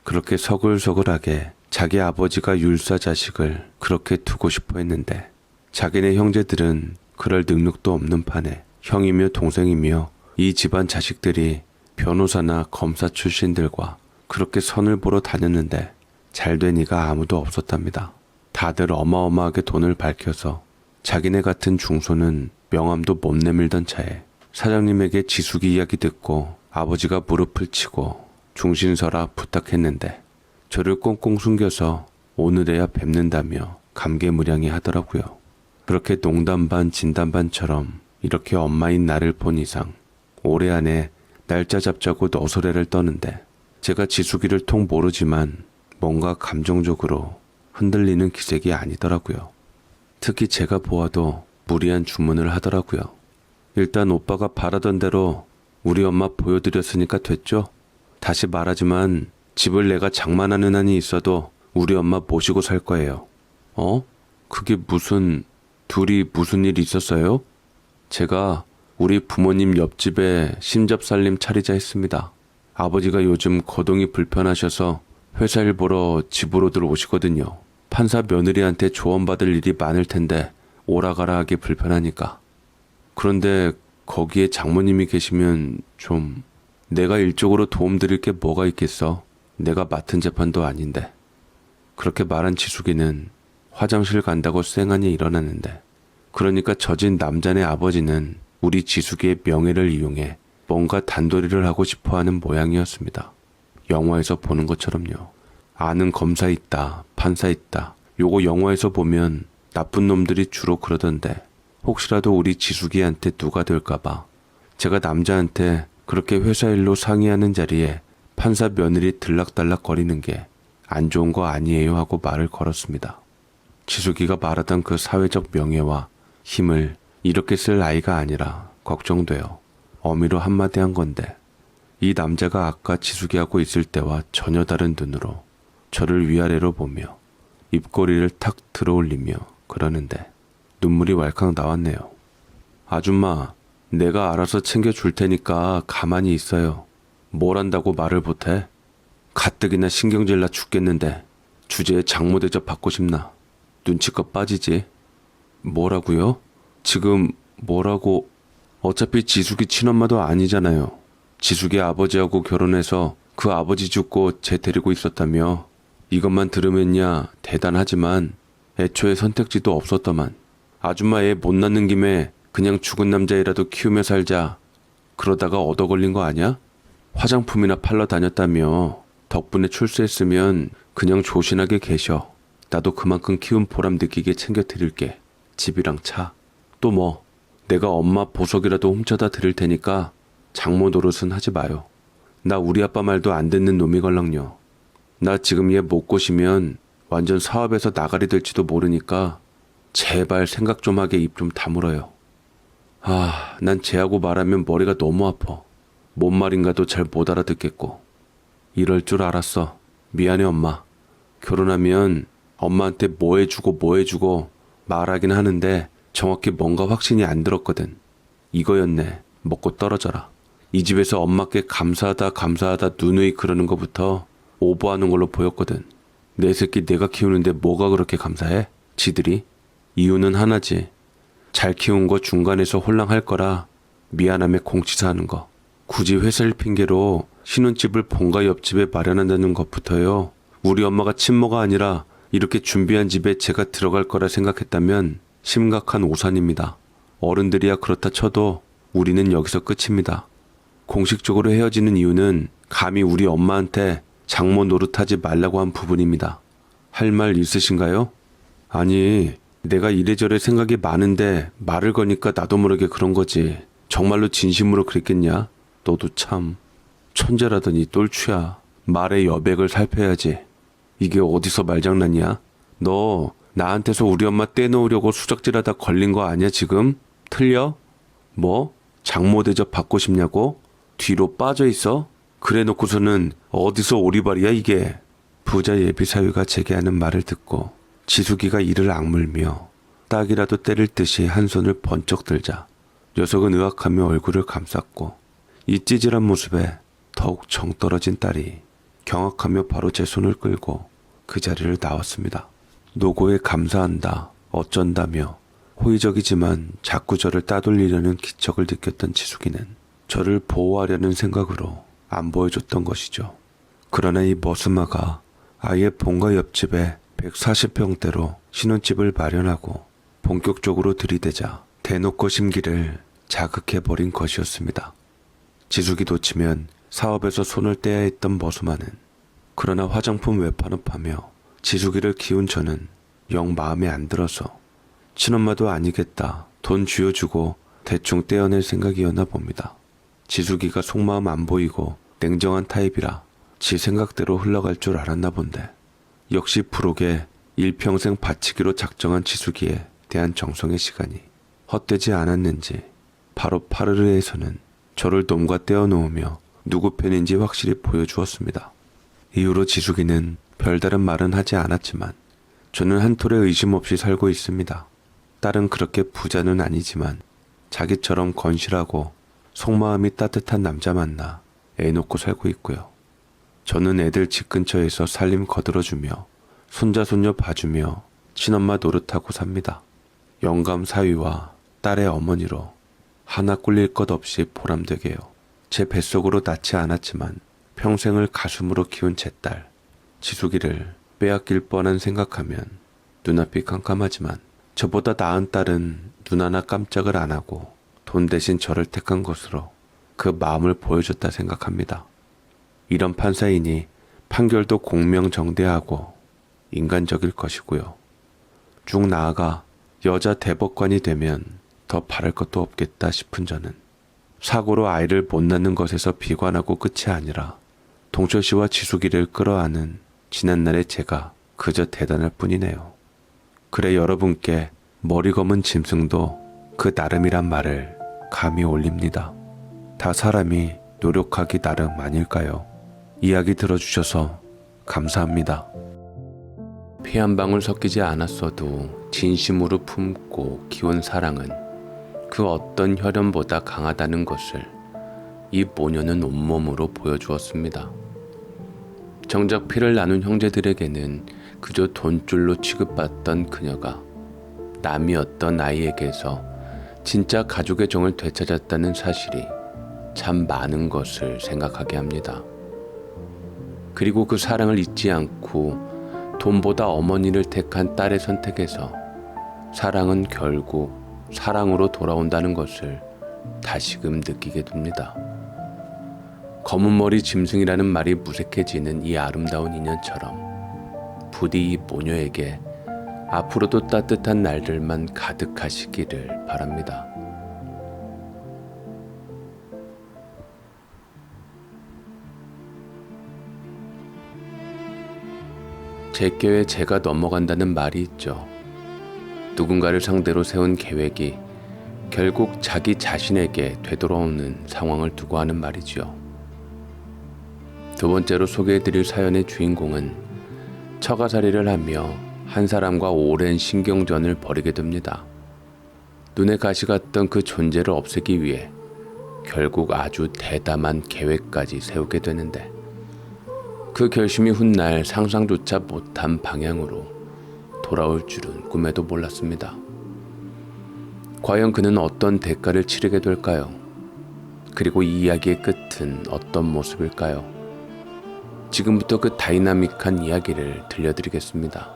그렇게 서글서글하게 자기 아버지가 율사 자식을 그렇게 두고 싶어 했는데 자기네 형제들은 그럴 능력도 없는 판에 형이며 동생이며 이 집안 자식들이 변호사나 검사 출신들과 그렇게 선을 보러 다녔는데 잘된 이가 아무도 없었답니다. 다들 어마어마하게 돈을 밝혀서 자기네 같은 중소는 명함도 못 내밀던 차에 사장님에게 지숙이 이야기 듣고 아버지가 무릎을 치고 중신서라 부탁했는데 저를 꽁꽁 숨겨서 오늘에야 뵙는다며 감개무량해 하더라고요. 그렇게 농담 반 진담 반처럼 이렇게 엄마인 나를 본 이상 올해 안에 날짜 잡자고 너소레를 떠는데 제가 지숙이를 통 모르지만 뭔가 감정적으로 흔들리는 기색이 아니더라고요. 특히 제가 보아도 무리한 주문을 하더라고요. 일단 오빠가 바라던 대로 우리 엄마 보여드렸으니까 됐죠? 다시 말하지만 집을 내가 장만하는 한이 있어도 우리 엄마 모시고 살 거예요. 어? 그게 둘이 무슨 일이 있었어요? 제가 우리 부모님 옆집에 신접살림 차리자 했습니다. 아버지가 요즘 거동이 불편하셔서 회사 일 보러 집으로 들어오시거든요. 판사 며느리한테 조언받을 일이 많을 텐데 오라가라 하기 불편하니까. 그런데 거기에 장모님이 계시면 좀 내가 일적으로 도움드릴 게 뭐가 있겠어. 내가 맡은 재판도 아닌데. 그렇게 말한 지숙이는 화장실 간다고 쌩하니 일어났는데, 그러니까 젖은 남자네 아버지는 우리 지숙이의 명예를 이용해 뭔가 단도리를 하고 싶어하는 모양이었습니다. 영화에서 보는 것처럼요. 아는 검사 있다, 판사 있다. 요거 영화에서 보면 나쁜 놈들이 주로 그러던데, 혹시라도 우리 지숙이한테 누가 될까봐 제가 남자한테 그렇게 회사 일로 상의하는 자리에 판사 며느리 들락달락 거리는 게 안 좋은 거 아니에요 하고 말을 걸었습니다. 지숙이가 말하던 그 사회적 명예와 힘을 이렇게 쓸 아이가 아니라 걱정돼요. 어미로 한마디 한 건데, 이 남자가 아까 지숙이하고 있을 때와 전혀 다른 눈으로 저를 위아래로 보며 입꼬리를 탁 들어올리며 그러는데 눈물이 왈칵 나왔네요. 아줌마, 내가 알아서 챙겨줄 테니까 가만히 있어요. 뭘 한다고 말을 못해? 가뜩이나 신경질 나 죽겠는데 주제에 장모 대접 받고 싶나? 눈치껏 빠지지. 뭐라고요? 지금 뭐라고? 어차피 지숙이 친엄마도 아니잖아요. 지숙이 아버지하고 결혼해서 그 아버지 죽고 쟤 데리고 있었다며. 이것만 들으면야 대단하지만 애초에 선택지도 없었더만. 아줌마 애 못 낳는 김에 그냥 죽은 남자애라도 키우며 살자. 그러다가 얻어 걸린 거 아냐? 화장품이나 팔러 다녔다며. 덕분에 출세했으면 그냥 조신하게 계셔. 나도 그만큼 키운 보람 느끼게 챙겨 드릴게. 집이랑 차. 또 뭐, 내가 엄마 보석이라도 훔쳐다 드릴 테니까 장모 노릇은 하지 마요. 나 우리 아빠 말도 안 듣는 놈이걸랑요. 나 지금 얘 못 꼬시면 완전 사업에서 나가리 될지도 모르니까 제발 생각 좀 하게 입 좀 다물어요. 아, 난 쟤하고 말하면 머리가 너무 아파. 뭔 말인가도 잘 못 알아듣겠고. 이럴 줄 알았어. 미안해 엄마. 결혼하면 엄마한테 뭐 해주고 말하긴 하는데 정확히 뭔가 확신이 안 들었거든. 이거였네. 먹고 떨어져라. 이 집에서 엄마께 감사하다 누누이 그러는 것부터 오버하는 걸로 보였거든. 내 새끼 내가 키우는데 뭐가 그렇게 감사해? 지들이? 이유는 하나지. 잘 키운 거 중간에서 홀랑할 거라 미안함에 공치사하는 거. 굳이 회사일 핑계로 신혼집을 본가 옆집에 마련한다는 것부터요. 우리 엄마가 친모가 아니라 이렇게 준비한 집에 제가 들어갈 거라 생각했다면 심각한 오산입니다. 어른들이야 그렇다 쳐도 우리는 여기서 끝입니다. 공식적으로 헤어지는 이유는 감히 우리 엄마한테 장모 노릇하지 말라고 한 부분입니다. 할 말 있으신가요? 아니, 내가 이래저래 생각이 많은데 말을 거니까 나도 모르게 그런 거지. 정말로 진심으로 그랬겠냐? 너도 참 천재라더니 똘추야. 말의 여백을 살펴야지. 이게 어디서 말장난이야? 너 나한테서 우리 엄마 떼놓으려고 수작질하다 걸린 거 아니야 지금? 틀려? 뭐? 장모 대접 받고 싶냐고? 뒤로 빠져 있어? 그래 놓고서는 어디서 오리발이야 이게? 부자 예비사위가 제게 하는 말을 듣고 지숙이가 이를 악물며 딱이라도 때릴 듯이 한 손을 번쩍 들자 녀석은 의학하며 얼굴을 감쌌고 이 찌질한 모습에 더욱 정 떨어진 딸이 경악하며 바로 제 손을 끌고 그 자리를 나왔습니다. 노고에 감사한다, 어쩐다며 호의적이지만 자꾸 저를 따돌리려는 기척을 느꼈던 지숙이는 저를 보호하려는 생각으로 안 보여줬던 것이죠. 그러나 이 머스마가 아예 본가 옆집에 140평대로 신혼집을 마련하고 본격적으로 들이대자 대놓고 심기를 자극해버린 것이었습니다. 지숙이 놓치면 사업에서 손을 떼야 했던 머스마는 그러나 화장품 외판업하며 지숙이를 키운 저는 영 마음에 안 들어서 친엄마도 아니겠다 돈 쥐어주고 대충 떼어낼 생각이었나 봅니다. 지숙이가 속마음 안 보이고 냉정한 타입이라 지 생각대로 흘러갈 줄 알았나 본데 역시 부록에 일평생 바치기로 작정한 지숙이에 대한 정성의 시간이 헛되지 않았는지 바로 파르르에서는 저를 놈과 떼어놓으며 누구 편인지 확실히 보여주었습니다. 이후로 지숙이는 별다른 말은 하지 않았지만 저는 한 톨의 의심 없이 살고 있습니다. 딸은 그렇게 부자는 아니지만 자기처럼 건실하고 속마음이 따뜻한 남자 만나 애 놓고 살고 있고요. 저는 애들 집 근처에서 살림 거들어주며 손자 손녀 봐주며 친엄마 노릇하고 삽니다. 영감 사위와 딸의 어머니로 하나 꿀릴 것 없이 보람되게요. 제 뱃속으로 낳지 않았지만 평생을 가슴으로 키운 제 딸 지숙이를 빼앗길 뻔한 생각하면 눈앞이 깜깜하지만 저보다 나은 딸은 눈 하나 깜짝을 안 하고 돈 대신 저를 택한 것으로 그 마음을 보여줬다 생각합니다. 이런 판사이니 판결도 공명정대하고 인간적일 것이고요. 쭉 나아가 여자 대법관이 되면 더 바랄 것도 없겠다 싶은 저는 사고로 아이를 못 낳는 것에서 비관하고 끝이 아니라 동철 씨와 지숙이를 끌어안은 지난날의 제가 그저 대단할 뿐이네요. 그래 여러분께 머리 검은 짐승도 그 나름이란 말을 감히 올립니다. 다 사람이 노력하기 나름 아닐까요? 이야기 들어주셔서 감사합니다. 피 한 방울 섞이지 않았어도 진심으로 품고 키운 사랑은 그 어떤 혈연보다 강하다는 것을 이 모녀는 온몸으로 보여주었습니다. 정작 피를 나눈 형제들에게는 그저 돈줄로 취급받던 그녀가 남이었던 아이에게서 진짜 가족의 정을 되찾았다는 사실이 참 많은 것을 생각하게 합니다. 그리고 그 사랑을 잊지 않고 돈보다 어머니를 택한 딸의 선택에서 사랑은 결국 사랑으로 돌아온다는 것을 다시금 느끼게 됩니다. 검은 머리 짐승이라는 말이 무색해지는 이 아름다운 인연처럼 부디 이 모녀에게 앞으로도 따뜻한 날들만 가득하시기를 바랍니다. 제껴에 제가 넘어간다는 말이 있죠. 누군가를 상대로 세운 계획이 결국 자기 자신에게 되돌아오는 상황을 두고 하는 말이죠. 두 번째로 소개해드릴 사연의 주인공은 처가살이를 하며 한 사람과 오랜 신경전을 벌이게 됩니다. 눈에 가시 같던 그 존재를 없애기 위해 결국 아주 대담한 계획까지 세우게 되는데 그 결심이 훗날 상상조차 못한 방향으로 돌아올 줄은 꿈에도 몰랐습니다. 과연 그는 어떤 대가를 치르게 될까요? 그리고 이 이야기의 끝은 어떤 모습일까요? 지금부터 그 다이나믹한 이야기를 들려드리겠습니다.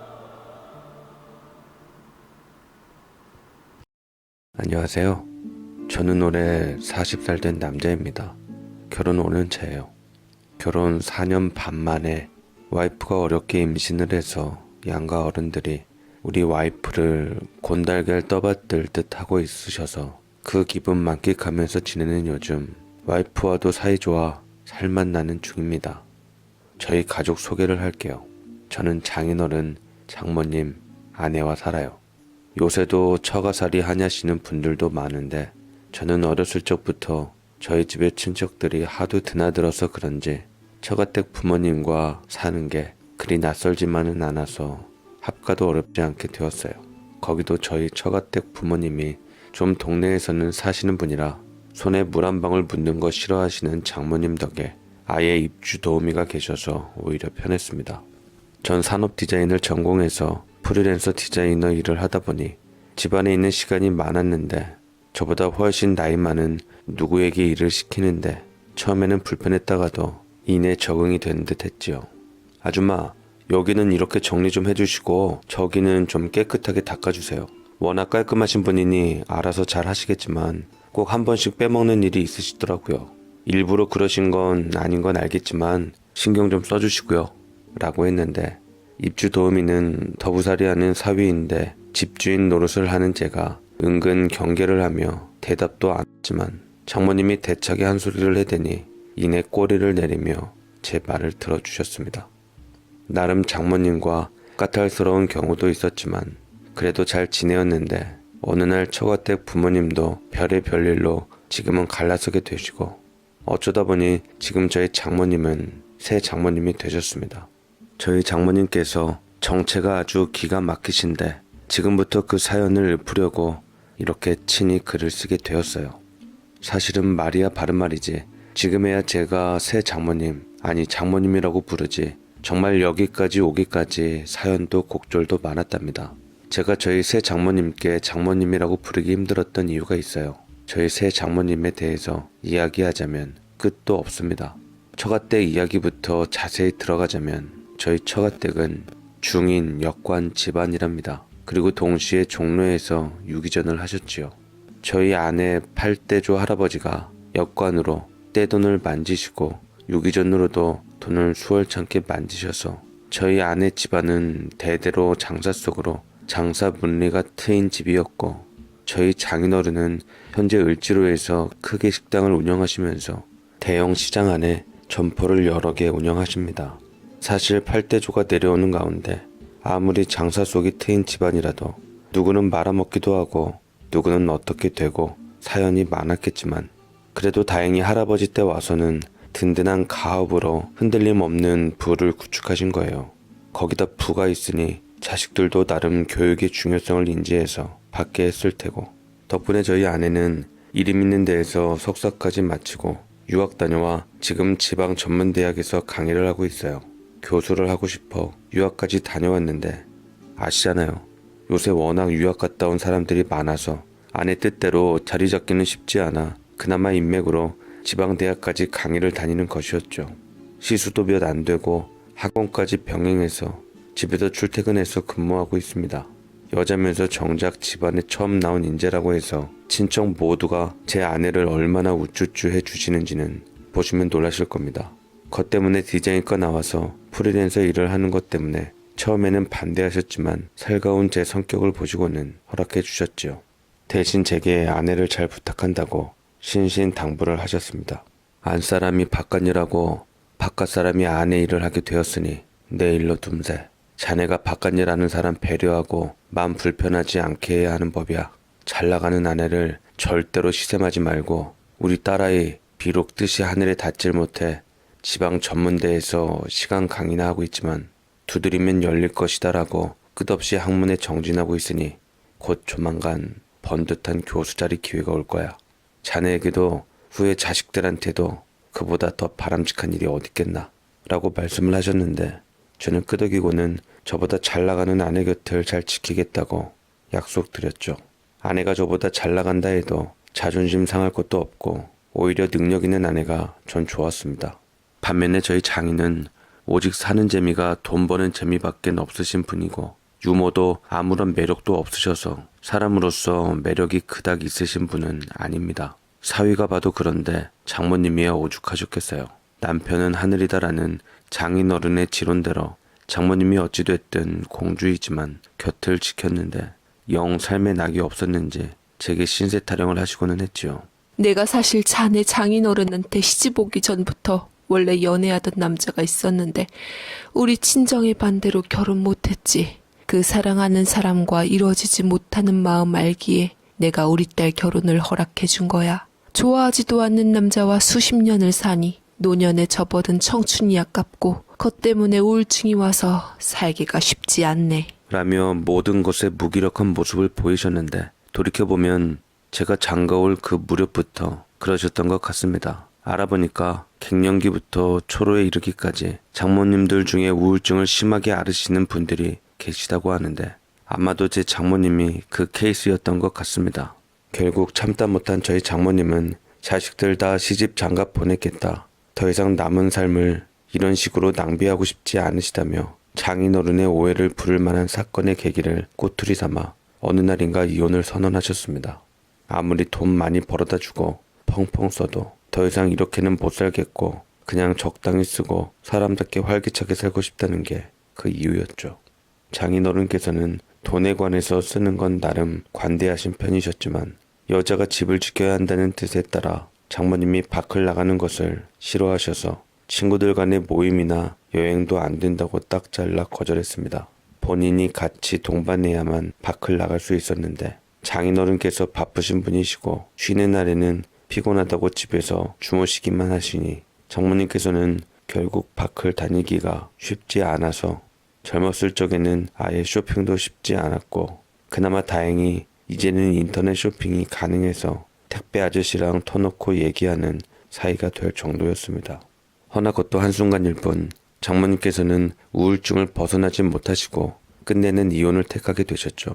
안녕하세요. 저는 올해 40살 된 남자입니다. 결혼 5년 차예요. 결혼 4년 반 만에 와이프가 어렵게 임신을 해서 양가 어른들이 우리 와이프를 곤달걀 떠받들 듯 하고 있으셔서 그 기분 만끽하면서 지내는 요즘 와이프와도 사이좋아 살만 나는 중입니다. 저희 가족 소개를 할게요. 저는 장인어른, 장모님, 아내와 살아요. 요새도 처가살이 하냐시는 분들도 많은데 저는 어렸을 적부터 저희 집의 친척들이 하도 드나들어서 그런지 처가댁 부모님과 사는 게 그리 낯설지만은 않아서 합가도 어렵지 않게 되었어요. 거기도 저희 처가댁 부모님이 좀 동네에서는 사시는 분이라 손에 물 한 방울 묻는 거 싫어하시는 장모님 덕에 아예 입주 도우미가 계셔서 오히려 편했습니다. 전 산업 디자인을 전공해서 프리랜서 디자이너 일을 하다 보니 집안에 있는 시간이 많았는데 저보다 훨씬 나이 많은 누구에게 일을 시키는데 처음에는 불편했다가도 이내 적응이 된 듯 했지요. 아줌마, 여기는 이렇게 정리 좀 해주시고 저기는 좀 깨끗하게 닦아주세요. 워낙 깔끔하신 분이니 알아서 잘 하시겠지만 꼭 한 번씩 빼먹는 일이 있으시더라고요. 일부러 그러신 건 아닌 건 알겠지만 신경 좀 써주시고요. 라고 했는데 입주 도우미는 더부살이하는 사위인데 집주인 노릇을 하는 제가 은근 경계를 하며 대답도 안 했지만 장모님이 대차게 한 소리를 해대니 이내 꼬리를 내리며 제 말을 들어주셨습니다. 나름 장모님과 까탈스러운 경우도 있었지만 그래도 잘 지내었는데 어느 날 처가댁 부모님도 별의 별일로 지금은 갈라서게 되시고 어쩌다 보니 지금 저희 장모님은 새 장모님이 되셨습니다. 저희 장모님께서 정체가 아주 기가 막히신데 지금부터 그 사연을 읊으려고 이렇게 친히 글을 쓰게 되었어요. 사실은 말이야 바른 말이지 지금에야 제가 새 장모님 아니 장모님이라고 부르지 정말 여기까지 오기까지 사연도 곡절도 많았답니다. 제가 저희 새 장모님께 장모님이라고 부르기 힘들었던 이유가 있어요. 저희 새 장모님에 대해서 이야기하자면 끝도 없습니다. 처가댁 이야기부터 자세히 들어가자면 저희 처가댁은 중인, 역관 집안이랍니다. 그리고 동시에 종로에서 유기전을 하셨지요. 저희 아내 팔대조 할아버지가 역관으로 떼돈을 만지시고 유기전으로도 돈을 수월찮게 만지셔서 저희 아내 집안은 대대로 장사 속으로 장사 문리가 트인 집이었고 저희 장인어른은 현재 을지로에서 크게 식당을 운영하시면서 대형 시장 안에 점포를 여러 개 운영하십니다. 사실 팔대조가 내려오는 가운데 아무리 장사 속이 트인 집안이라도 누구는 말아먹기도 하고 누구는 어떻게 되고 사연이 많았겠지만 그래도 다행히 할아버지 때 와서는 든든한 가업으로 흔들림 없는 부를 구축하신 거예요. 거기다 부가 있으니 자식들도 나름 교육의 중요성을 인지해서 받게 했을 테고 덕분에 저희 아내는 이름 있는 데에서 석사까지 마치고 유학 다녀와 지금 지방 전문대학에서 강의를 하고 있어요. 교수를 하고 싶어 유학까지 다녀왔는데 아시잖아요. 요새 워낙 유학 갔다 온 사람들이 많아서 아내 뜻대로 자리 잡기는 쉽지 않아 그나마 인맥으로 지방대학까지 강의를 다니는 것이었죠. 시수도 몇 안 되고 학원까지 병행해서 집에서 출퇴근해서 근무하고 있습니다. 여자면서 정작 집안에 처음 나온 인재라고 해서 친척 모두가 제 아내를 얼마나 우쭈쭈 해주시는지는 보시면 놀라실 겁니다. 것 때문에 디자인과 나와서 프리랜서 일을 하는 것 때문에 처음에는 반대하셨지만 살가운 제 성격을 보시고는 허락해 주셨지요. 대신 제게 아내를 잘 부탁한다고 신신당부를 하셨습니다. 안사람이 바깥일하고 바깥사람이 아내 일을 하게 되었으니 내 일로 둠세. 자네가 바깥일 하는 사람 배려하고 마음 불편하지 않게 해야 하는 법이야. 잘나가는 아내를 절대로 시샘하지 말고 우리 딸아이 비록 뜻이 하늘에 닿질 못해 지방 전문대에서 시간 강의나 하고 있지만 두드리면 열릴 것이다라고 끝없이 학문에 정진하고 있으니 곧 조만간 번듯한 교수 자리 기회가 올 거야. 자네에게도 후에 자식들한테도 그보다 더 바람직한 일이 어딨겠나 라고 말씀을 하셨는데 저는 끄덕이고는 저보다 잘 나가는 아내 곁을 잘 지키겠다고 약속드렸죠. 아내가 저보다 잘 나간다 해도 자존심 상할 것도 없고 오히려 능력 있는 아내가 전 좋았습니다. 반면에 저희 장인은 오직 사는 재미가 돈 버는 재미밖에 없으신 분이고 유머도 아무런 매력도 없으셔서 사람으로서 매력이 그닥 있으신 분은 아닙니다. 사위가 봐도 그런데 장모님이야 오죽하셨겠어요. 남편은 하늘이다라는 장인어른의 지론대로 장모님이 어찌됐든 공주이지만 곁을 지켰는데 영 삶에 낙이 없었는지 제게 신세 타령을 하시고는 했지요. 내가 사실 자네 장인어른한테 시집 오기 전부터 원래 연애하던 남자가 있었는데 우리 친정의 반대로 결혼 못했지. 그 사랑하는 사람과 이루어지지 못하는 마음 알기에 내가 우리 딸 결혼을 허락해 준 거야. 좋아하지도 않는 남자와 수십 년을 사니 노년에 접어든 청춘이 아깝고 그것 때문에 우울증이 와서 살기가 쉽지 않네. 라며 모든 것에 무기력한 모습을 보이셨는데 돌이켜보면 제가 장가올 그 무렵부터 그러셨던 것 같습니다. 알아보니까 갱년기부터 초로에 이르기까지 장모님들 중에 우울증을 심하게 앓으시는 분들이 계시다고 하는데 아마도 제 장모님이 그 케이스였던 것 같습니다. 결국 참다 못한 저희 장모님은 자식들 다 시집 장가 보냈겠다. 더 이상 남은 삶을 이런 식으로 낭비하고 싶지 않으시다며 장인어른의 오해를 부를 만한 사건의 계기를 꼬투리 삼아 어느 날인가 이혼을 선언하셨습니다. 아무리 돈 많이 벌어다 주고 펑펑 써도 더 이상 이렇게는 못 살겠고 그냥 적당히 쓰고 사람답게 활기차게 살고 싶다는 게 그 이유였죠. 장인어른께서는 돈에 관해서 쓰는 건 나름 관대하신 편이셨지만 여자가 집을 지켜야 한다는 뜻에 따라 장모님이 밖을 나가는 것을 싫어하셔서 친구들 간의 모임이나 여행도 안 된다고 딱 잘라 거절했습니다. 본인이 같이 동반해야만 밖을 나갈 수 있었는데 장인어른께서 바쁘신 분이시고 쉬는 날에는 피곤하다고 집에서 주무시기만 하시니 장모님께서는 결국 밖을 다니기가 쉽지 않아서 젊었을 적에는 아예 쇼핑도 쉽지 않았고 그나마 다행히 이제는 인터넷 쇼핑이 가능해서 택배 아저씨랑 터놓고 얘기하는 사이가 될 정도였습니다. 허나 그것도 한순간일 뿐 장모님께서는 우울증을 벗어나지 못하시고 끝내는 이혼을 택하게 되셨죠.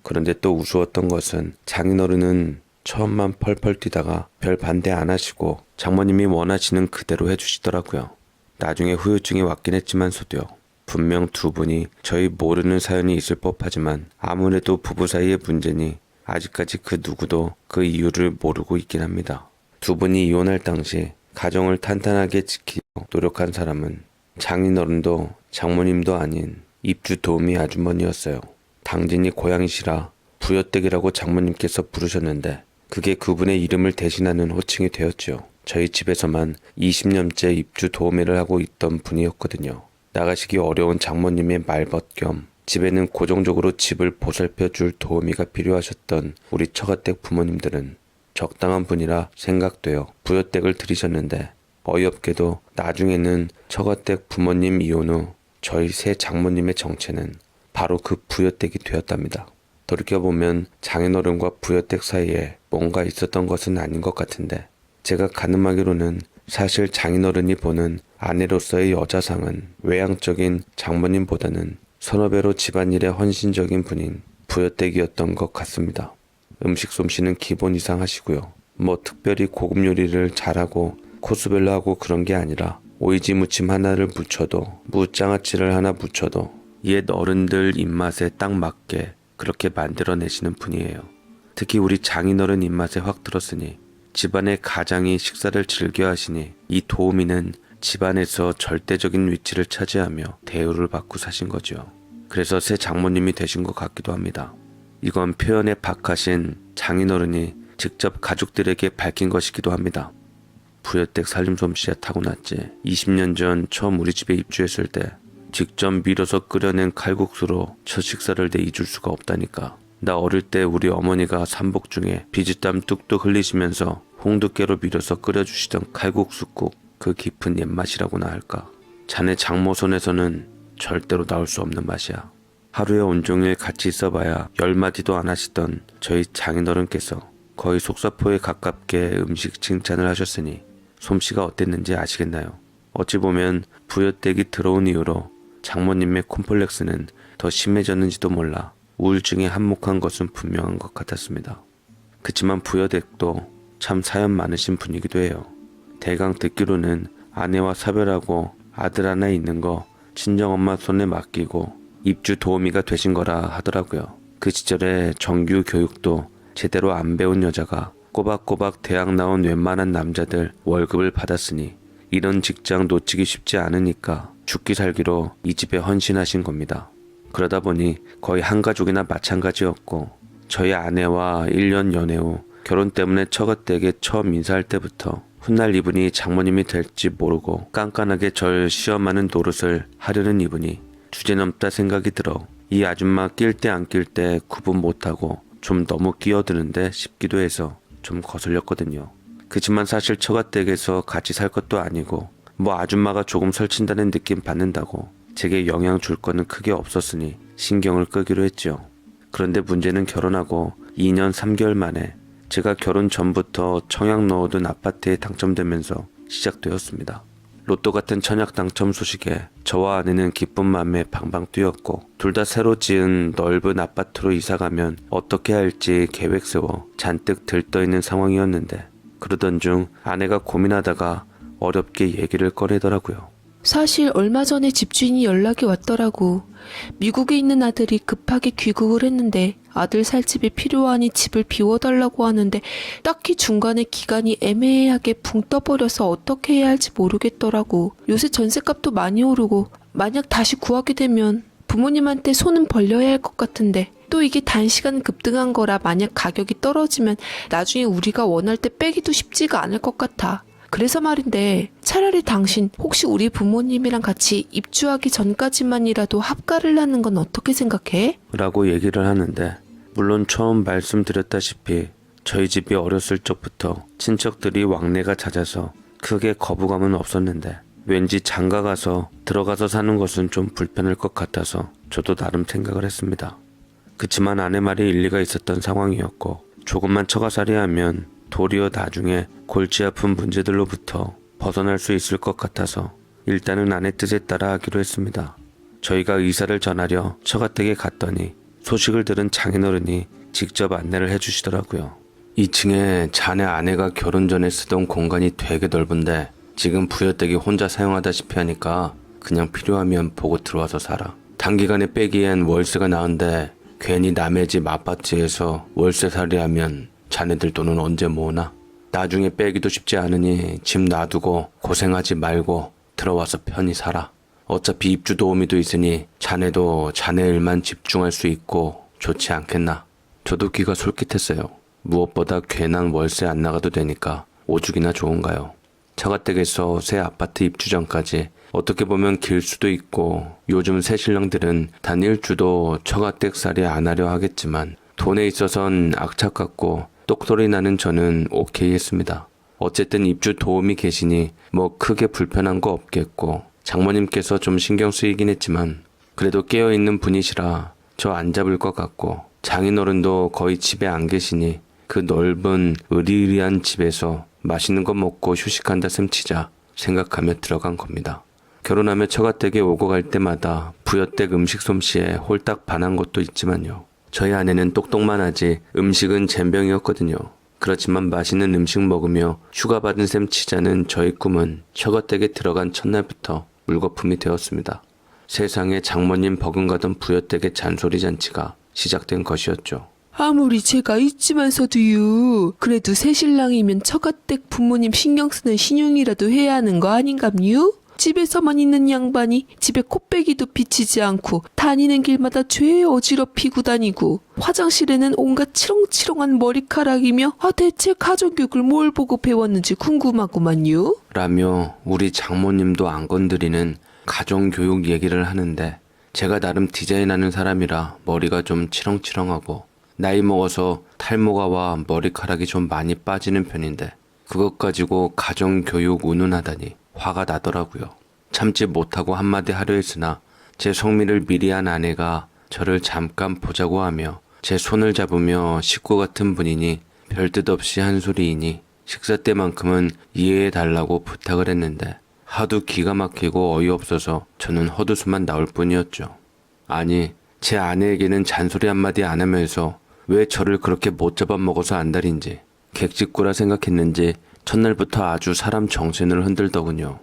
그런데 또 우스웠던 것은 장인어른은 처음만 펄펄 뛰다가 별 반대 안 하시고 장모님이 원하시는 그대로 해주시더라고요. 나중에 후유증이 왔긴 했지만서도요. 분명 두 분이 저희 모르는 사연이 있을 법하지만 아무래도 부부 사이의 문제니 아직까지 그 누구도 그 이유를 모르고 있긴 합니다. 두 분이 이혼할 당시 가정을 탄탄하게 지키려고 노력한 사람은 장인어른도 장모님도 아닌 입주 도우미 아주머니였어요. 당진이 고향이시라 부여댁이라고 장모님께서 부르셨는데 그게 그분의 이름을 대신하는 호칭이 되었죠. 저희 집에서만 20년째 입주 도우미를 하고 있던 분이었거든요. 나가시기 어려운 장모님의 말벗 겸 집에는 고정적으로 집을 보살펴줄 도우미가 필요하셨던 우리 처가댁 부모님들은 적당한 분이라 생각되어 부여댁을 들이셨는데 어이없게도 나중에는 처가댁 부모님 이혼 후 저희 새 장모님의 정체는 바로 그 부여댁이 되었답니다. 돌이켜보면 장인어른과 부여댁 사이에 뭔가 있었던 것은 아닌 것 같은데 제가 가늠하기로는 사실 장인어른이 보는 아내로서의 여자상은 외향적인 장모님보다는 선후배로 집안일에 헌신적인 분인 부여댁이었던 것 같습니다. 음식 솜씨는 기본 이상 하시고요. 뭐 특별히 고급 요리를 잘하고 코스별로 하고 그런 게 아니라 오이지 무침 하나를 무쳐도 무장아찌를 하나 무쳐도 옛 어른들 입맛에 딱 맞게 그렇게 만들어내시는 분이에요. 특히 우리 장인어른 입맛에 확 들었으니 집안의 가장이 식사를 즐겨 하시니 이 도우미는 집안에서 절대적인 위치를 차지하며 대우를 받고 사신 거죠. 그래서 새 장모님이 되신 것 같기도 합니다. 이건 표현에 박하신 장인어른이 직접 가족들에게 밝힌 것이기도 합니다. 부여댁 살림 솜씨가 타고났지. 20년 전 처음 우리 집에 입주했을 때 직접 밀어서 끓여낸 칼국수로 첫 식사를 내 잊을 수가 없다니까. 나 어릴 때 우리 어머니가 삼복 중에 비지땀 뚝뚝 흘리시면서 홍두깨로 밀어서 끓여주시던 칼국수국 그 깊은 옛맛이라고나 할까. 자네 장모 손에서는 절대로 나올 수 없는 맛이야. 하루에 온종일 같이 있어봐야 10마디도 안 하시던 저희 장인어른께서 거의 속사포에 가깝게 음식 칭찬을 하셨으니 솜씨가 어땠는지 아시겠나요? 어찌 보면 부여댁이 들어온 이후로 장모님의 콤플렉스는 더 심해졌는지도 몰라 우울증에 한몫한 것은 분명한 것 같았습니다. 그치만 부여댁도 참 사연 많으신 분이기도 해요. 대강 듣기로는 아내와 사별하고 아들 하나 있는 거 친정엄마 손에 맡기고 입주 도우미가 되신 거라 하더라고요. 그 시절에 정규 교육도 제대로 안 배운 여자가 꼬박꼬박 대학 나온 웬만한 남자들 월급을 받았으니 이런 직장 놓치기 쉽지 않으니까 죽기 살기로 이 집에 헌신하신 겁니다. 그러다 보니 거의 한 가족이나 마찬가지였고 저희 아내와 1년 연애 후 결혼 때문에 처가댁에 처음 인사할 때부터 훗날 이분이 장모님이 될지 모르고 깐깐하게 절 시험하는 노릇을 하려는 이분이 주제넘다 생각이 들어 이 아줌마 낄 때 안 낄 때 구분 못하고 좀 너무 끼어드는데 싶기도 해서 좀 거슬렸거든요. 그치만 사실 처가댁에서 같이 살 것도 아니고 뭐 아줌마가 조금 설친다는 느낌 받는다고 제게 영향 줄 거는 크게 없었으니 신경을 끄기로 했죠. 그런데 문제는 결혼하고 2년 3개월 만에 제가 결혼 전부터 청약 넣어둔 아파트에 당첨되면서 시작되었습니다. 로또 같은 청약 당첨 소식에 저와 아내는 기쁜 마음에 방방 뛰었고 둘 다 새로 지은 넓은 아파트로 이사가면 어떻게 할지 계획 세워 잔뜩 들떠있는 상황이었는데 그러던 중 아내가 고민하다가 어렵게 얘기를 꺼내더라고요. 사실 얼마 전에 집주인이 연락이 왔더라고. 미국에 있는 아들이 급하게 귀국을 했는데 아들 살 집이 필요하니 집을 비워달라고 하는데 딱히 중간에 기간이 애매하게 붕 떠버려서 어떻게 해야 할지 모르겠더라고. 요새 전셋값도 많이 오르고 만약 다시 구하게 되면 부모님한테 손은 벌려야 할 것 같은데 또 이게 단시간 급등한 거라 만약 가격이 떨어지면 나중에 우리가 원할 때 빼기도 쉽지가 않을 것 같아. 그래서 말인데 차라리 당신 혹시 우리 부모님이랑 같이 입주하기 전까지만이라도 합가를 하는 건 어떻게 생각해? 라고 얘기를 하는데 물론 처음 말씀드렸다시피 저희 집이 어렸을 적부터 친척들이 왕래가 잦아서 크게 거부감은 없었는데 왠지 장가가서 들어가서 사는 것은 좀 불편할 것 같아서 저도 나름 생각을 했습니다. 그치만 아내 말이 일리가 있었던 상황이었고 조금만 처가살이하면 도리어 나중에 골치 아픈 문제들로부터 벗어날 수 있을 것 같아서 일단은 아내 뜻에 따라 하기로 했습니다. 저희가 의사를 전하려 처가댁에 갔더니 소식을 들은 장인어른이 직접 안내를 해주시더라고요. 2층에 자네 아내가 결혼 전에 쓰던 공간이 되게 넓은데 지금 부여댁이 혼자 사용하다시피 하니까 그냥 필요하면 보고 들어와서 살아. 단기간에 빼기엔 월세가 나은데 괜히 남의 집 아파트에서 월세살이 하면 자네들 돈은 언제 모으나? 나중에 빼기도 쉽지 않으니 집 놔두고 고생하지 말고 들어와서 편히 살아. 어차피 입주 도우미도 있으니 자네도 자네 일만 집중할 수 있고 좋지 않겠나? 저도 귀가 솔깃했어요. 무엇보다 괜한 월세 안 나가도 되니까 오죽이나 좋은가요? 처가댁에서 새 아파트 입주 전까지 어떻게 보면 길 수도 있고 요즘 새신랑들은 단 일주도 처가댁 살이 안 하려 하겠지만 돈에 있어선 악착 같고 똑소리 나는 저는 오케이 했습니다. 어쨌든 입주 도움이 계시니 뭐 크게 불편한 거 없겠고 장모님께서 좀 신경 쓰이긴 했지만 그래도 깨어있는 분이시라 저 안 잡을 것 같고 장인어른도 거의 집에 안 계시니 그 넓은 으리으리한 집에서 맛있는 거 먹고 휴식한다 셈치자 생각하며 들어간 겁니다. 결혼하며 처가댁에 오고 갈 때마다 부여댁 음식 솜씨에 홀딱 반한 것도 있지만요. 저희 아내는 똑똑만 하지 음식은 젬병이었거든요. 그렇지만 맛있는 음식 먹으며 휴가 받은 셈 치자는 저희 꿈은 처가댁에 들어간 첫날부터 물거품이 되었습니다. 세상에 장모님 버금가던 부여댁의 잔소리 잔치가 시작된 것이었죠. 아무리 제가 있지만서도요. 그래도 새신랑이면 처가댁 부모님 신경 쓰는 신용이라도 해야 하는 거 아닌감요? 집에서만 있는 양반이 집에 코빼기도 비치지 않고 다니는 길마다 죄 어지럽히고 다니고 화장실에는 온갖 치렁치렁한 머리카락이며 대체 가정교육을 뭘 보고 배웠는지 궁금하구만요. 라며 우리 장모님도 안 건드리는 가정교육 얘기를 하는데 제가 나름 디자인하는 사람이라 머리가 좀 치렁치렁하고 나이 먹어서 탈모가 와 머리카락이 좀 많이 빠지는 편인데 그것 가지고 가정교육 운운하다니 화가 나더라고요. 참지 못하고 한마디 하려 했으나 제 성미를 미리 한 아내가 저를 잠깐 보자고 하며 제 손을 잡으며 식구 같은 분이니 별뜻 없이 한 소리이니 식사 때만큼은 이해해달라고 부탁을 했는데 하도 기가 막히고 어이없어서 저는 헛웃음만 나올 뿐이었죠. 아니, 제 아내에게는 잔소리 한마디 안 하면서 왜 저를 그렇게 못 잡아먹어서 안달인지 객직구라 생각했는지 첫날부터 아주 사람 정신을 흔들더군요.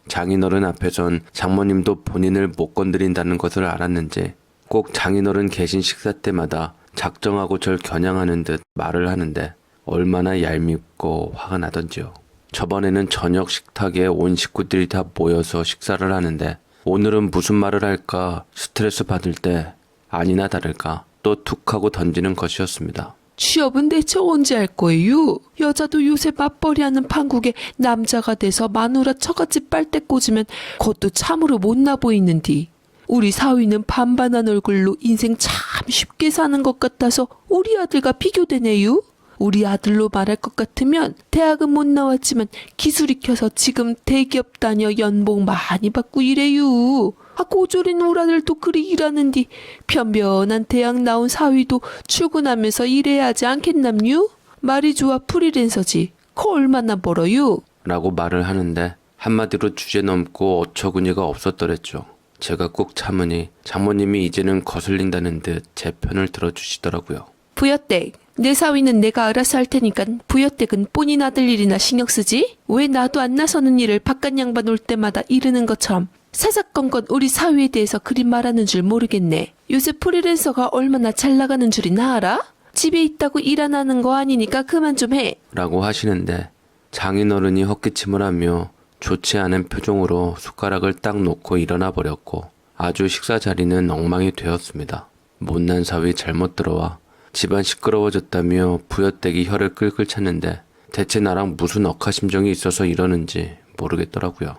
장인어른 앞에선 장모님도 본인을 못 건드린다는 것을 알았는지 꼭 장인어른 계신 식사 때마다 작정하고 절 겨냥하는 듯 말을 하는데 얼마나 얄밉고 화가 나던지요. 저번에는 저녁 식탁에 온 식구들이 다 모여서 식사를 하는데 오늘은 무슨 말을 할까 스트레스 받을 때 아니나 다를까 또 툭 하고 던지는 것이었습니다. 취업은 대체 언제 할 거예요? 여자도 요새 맞벌이하는 판국에 남자가 돼서 마누라 처갓집 빨대 꽂으면 그것도 참으로 못나 보이는디. 우리 사위는 반반한 얼굴로 인생 참 쉽게 사는 것 같아서 우리 아들과 비교되네요. 우리 아들로 말할 것 같으면 대학은 못 나왔지만 기술 익혀서 지금 대기업 다녀 연봉 많이 받고 이래요. 고졸인 우리 아들도 그리 일하는디 변변한 대학 나온 사위도 출근하면서 일해야 하지 않겠남요? 말이 좋아 프리랜서지. 그 얼마나 벌어요? 라고 말을 하는데 한마디로 주제 넘고 어처구니가 없었더랬죠. 제가 꾹 참으니 장모님이 이제는 거슬린다는 듯 제 편을 들어주시더라고요. 부여댁, 내 사위는 내가 알아서 할 테니깐 부여댁은 본인 아들 일이나 신경 쓰지? 왜 나도 안 나서는 일을 바깥 양반 올 때마다 이르는 것처럼 사사건건 우리 사위에 대해서 그리 말하는 줄 모르겠네. 요새 프리랜서가 얼마나 잘 나가는 줄이 나 알아? 집에 있다고 일 안 하는 거 아니니까 그만 좀 해. 라고 하시는데 장인어른이 헛기침을 하며 좋지 않은 표정으로 숟가락을 딱 놓고 일어나 버렸고 아주 식사 자리는 엉망이 되었습니다. 못난 사위 잘못 들어와 집안 시끄러워졌다며 부여댁이 혀를 끌끌 찼는데 대체 나랑 무슨 억하심정이 있어서 이러는지 모르겠더라고요.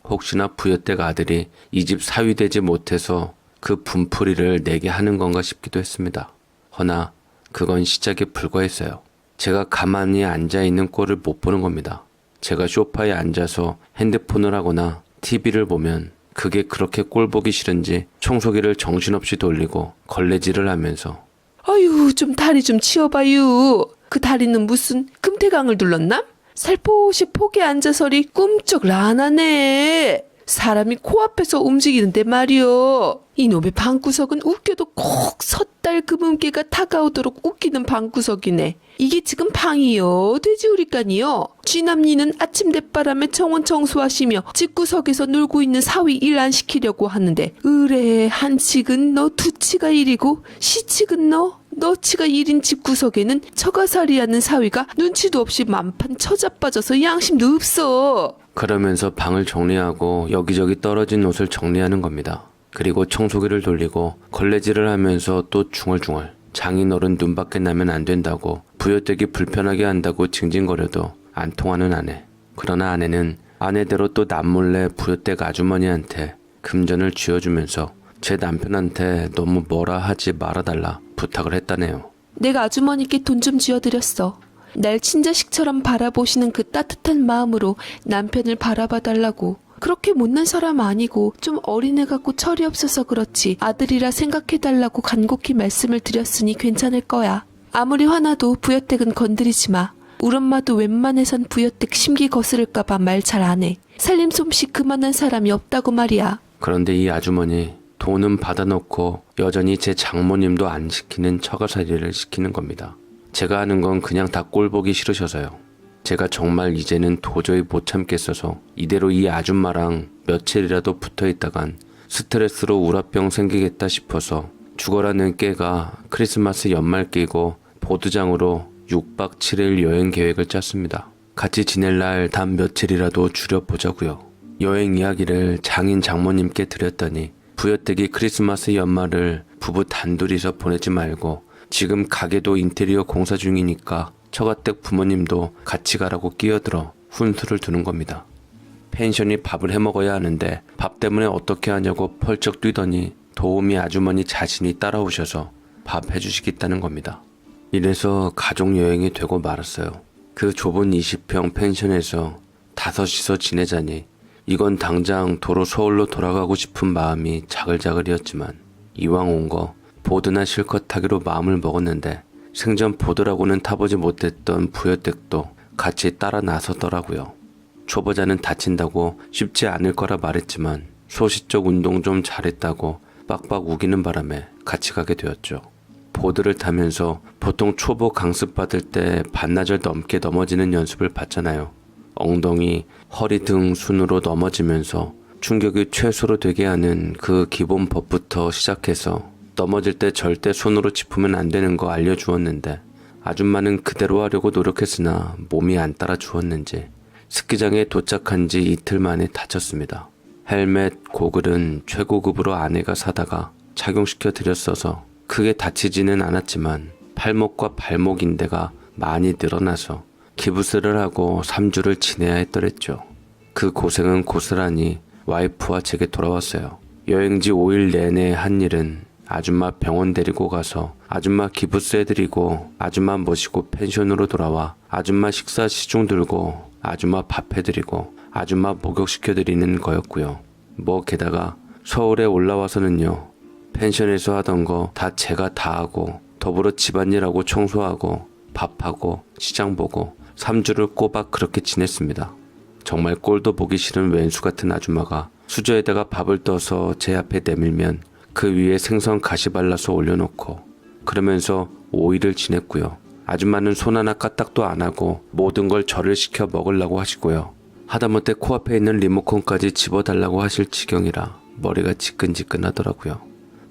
혹시나 부여댁 아들이 이 집 사위 되지 못해서 그 분풀이를 내게 하는 건가 싶기도 했습니다. 허나 그건 시작에 불과했어요. 제가 가만히 앉아있는 꼴을 못 보는 겁니다. 제가 소파에 앉아서 핸드폰을 하거나 TV를 보면 그게 그렇게 꼴 보기 싫은지 청소기를 정신없이 돌리고 걸레질을 하면서 아유, 좀 다리 좀 치워봐요. 그 다리는 무슨 금태강을 둘렀나? 살포시 폭에 앉아서리 꿈쩍 안 하네. 사람이 코앞에서 움직이는데 말이요. 이놈의 방구석은 웃겨도 콕 섣달 금음개가 다가오도록 웃기는 방구석이네. 이게 지금 방이요, 돼지우리간이요. 쥐남니는 아침 대바람에 정원 청소하시며 집구석에서 놀고 있는 사위 일 안 시키려고 하는데, 으레, 한칙은 너, 두치가 일이고 시칙은 너 치가 일인 집구석에는 처가살이하는 사위가 눈치도 없이 만판 처자빠져서 양심도 없어. 그러면서 방을 정리하고 여기저기 떨어진 옷을 정리하는 겁니다. 그리고 청소기를 돌리고 걸레질을 하면서 또 중얼중얼 장인어른 눈밖에 나면 안 된다고 부여되기 불편하게 한다고 징징거려도 안 통하는 아내. 그러나 아내는 아내대로 또 남몰래 부여댁 아주머니한테 금전을 쥐어주면서 제 남편한테 너무 뭐라 하지 말아달라 부탁을 했다네요. 내가 아주머니께 돈 좀 쥐어드렸어. 날 친자식처럼 바라보시는 그 따뜻한 마음으로 남편을 바라봐달라고. 그렇게 못난 사람 아니고 좀 어린애 같고 철이 없어서 그렇지 아들이라 생각해달라고 간곡히 말씀을 드렸으니 괜찮을 거야. 아무리 화나도 부여댁은 건드리지 마. 우리 엄마도 웬만해선 부여댁 심기 거스를까봐 말 잘 안 해. 살림 솜씨 그만한 사람이 없다고 말이야. 그런데 이 아주머니 돈은 받아놓고 여전히 제 장모님도 안 시키는 처가살이를 시키는 겁니다. 제가 하는 건 그냥 다 꼴보기 싫으셔서요. 제가 정말 이제는 도저히 못 참겠어서 이대로 이 아줌마랑 며칠이라도 붙어있다간 스트레스로 우라병 생기겠다 싶어서 죽어라는 깨가 크리스마스 연말 끼고 보드장으로 6박 7일 여행 계획을 짰습니다. 같이 지낼 날 단 며칠이라도 줄여보자고요. 여행 이야기를 장인 장모님께 드렸더니 부여댁이 크리스마스 연말을 부부 단둘이서 보내지 말고 지금 가게도 인테리어 공사 중이니까 처가댁 부모님도 같이 가라고 끼어들어 훈수를 두는 겁니다. 펜션이 밥을 해먹어야 하는데 밥 때문에 어떻게 하냐고 펄쩍 뛰더니 도우미 아주머니 자신이 따라오셔서 밥 해주시겠다는 겁니다. 이래서 가족여행이 되고 말았어요. 그 좁은 20평 펜션에서 다섯이서 지내자니 이건 당장 도로 서울로 돌아가고 싶은 마음이 자글자글이었지만 이왕 온 거 보드나 실컷 타기로 마음을 먹었는데 생전 보드라고는 타보지 못했던 부여댁도 같이 따라 나서더라고요. 초보자는 다친다고 쉽지 않을 거라 말했지만 소시적 운동 좀 잘했다고 빡빡 우기는 바람에 같이 가게 되었죠. 보드를 타면서 보통 초보 강습 받을 때 반나절 넘게 넘어지는 연습을 받잖아요. 엉덩이, 허리 등 순으로 넘어지면서 충격이 최소로 되게 하는 그 기본 법부터 시작해서 넘어질 때 절대 손으로 짚으면 안 되는 거 알려주었는데 아줌마는 그대로 하려고 노력했으나 몸이 안 따라주었는지 스키장에 도착한 지 이틀 만에 다쳤습니다. 헬멧, 고글은 최고급으로 아내가 사다가 착용시켜 드렸어서 크게 다치지는 않았지만 팔목과 발목 인대가 많이 늘어나서 기부스를 하고 3주를 지내야 했더랬죠. 그 고생은 고스란히 와이프와 제게 돌아왔어요. 여행지 5일 내내 한 일은 아줌마 병원 데리고 가서 아줌마 기부스 해드리고 아줌마 모시고 펜션으로 돌아와 아줌마 식사 시중 들고 아줌마 밥 해드리고 아줌마 목욕시켜드리는 거였고요. 뭐 게다가 서울에 올라와서는요. 펜션에서 하던 거 다 제가 다 하고 더불어 집안일하고 청소하고 밥하고 시장 보고 3주를 꼬박 그렇게 지냈습니다. 정말 꼴도 보기 싫은 왼수 같은 아줌마가 수저에다가 밥을 떠서 제 앞에 내밀면 그 위에 생선 가시 발라서 올려놓고 그러면서 5일을 지냈고요. 아줌마는 손 하나 까딱도 안 하고 모든 걸 저를 시켜 먹으려고 하시고요. 하다못해 코앞에 있는 리모컨까지 집어달라고 하실 지경이라 머리가 지끈지끈하더라고요.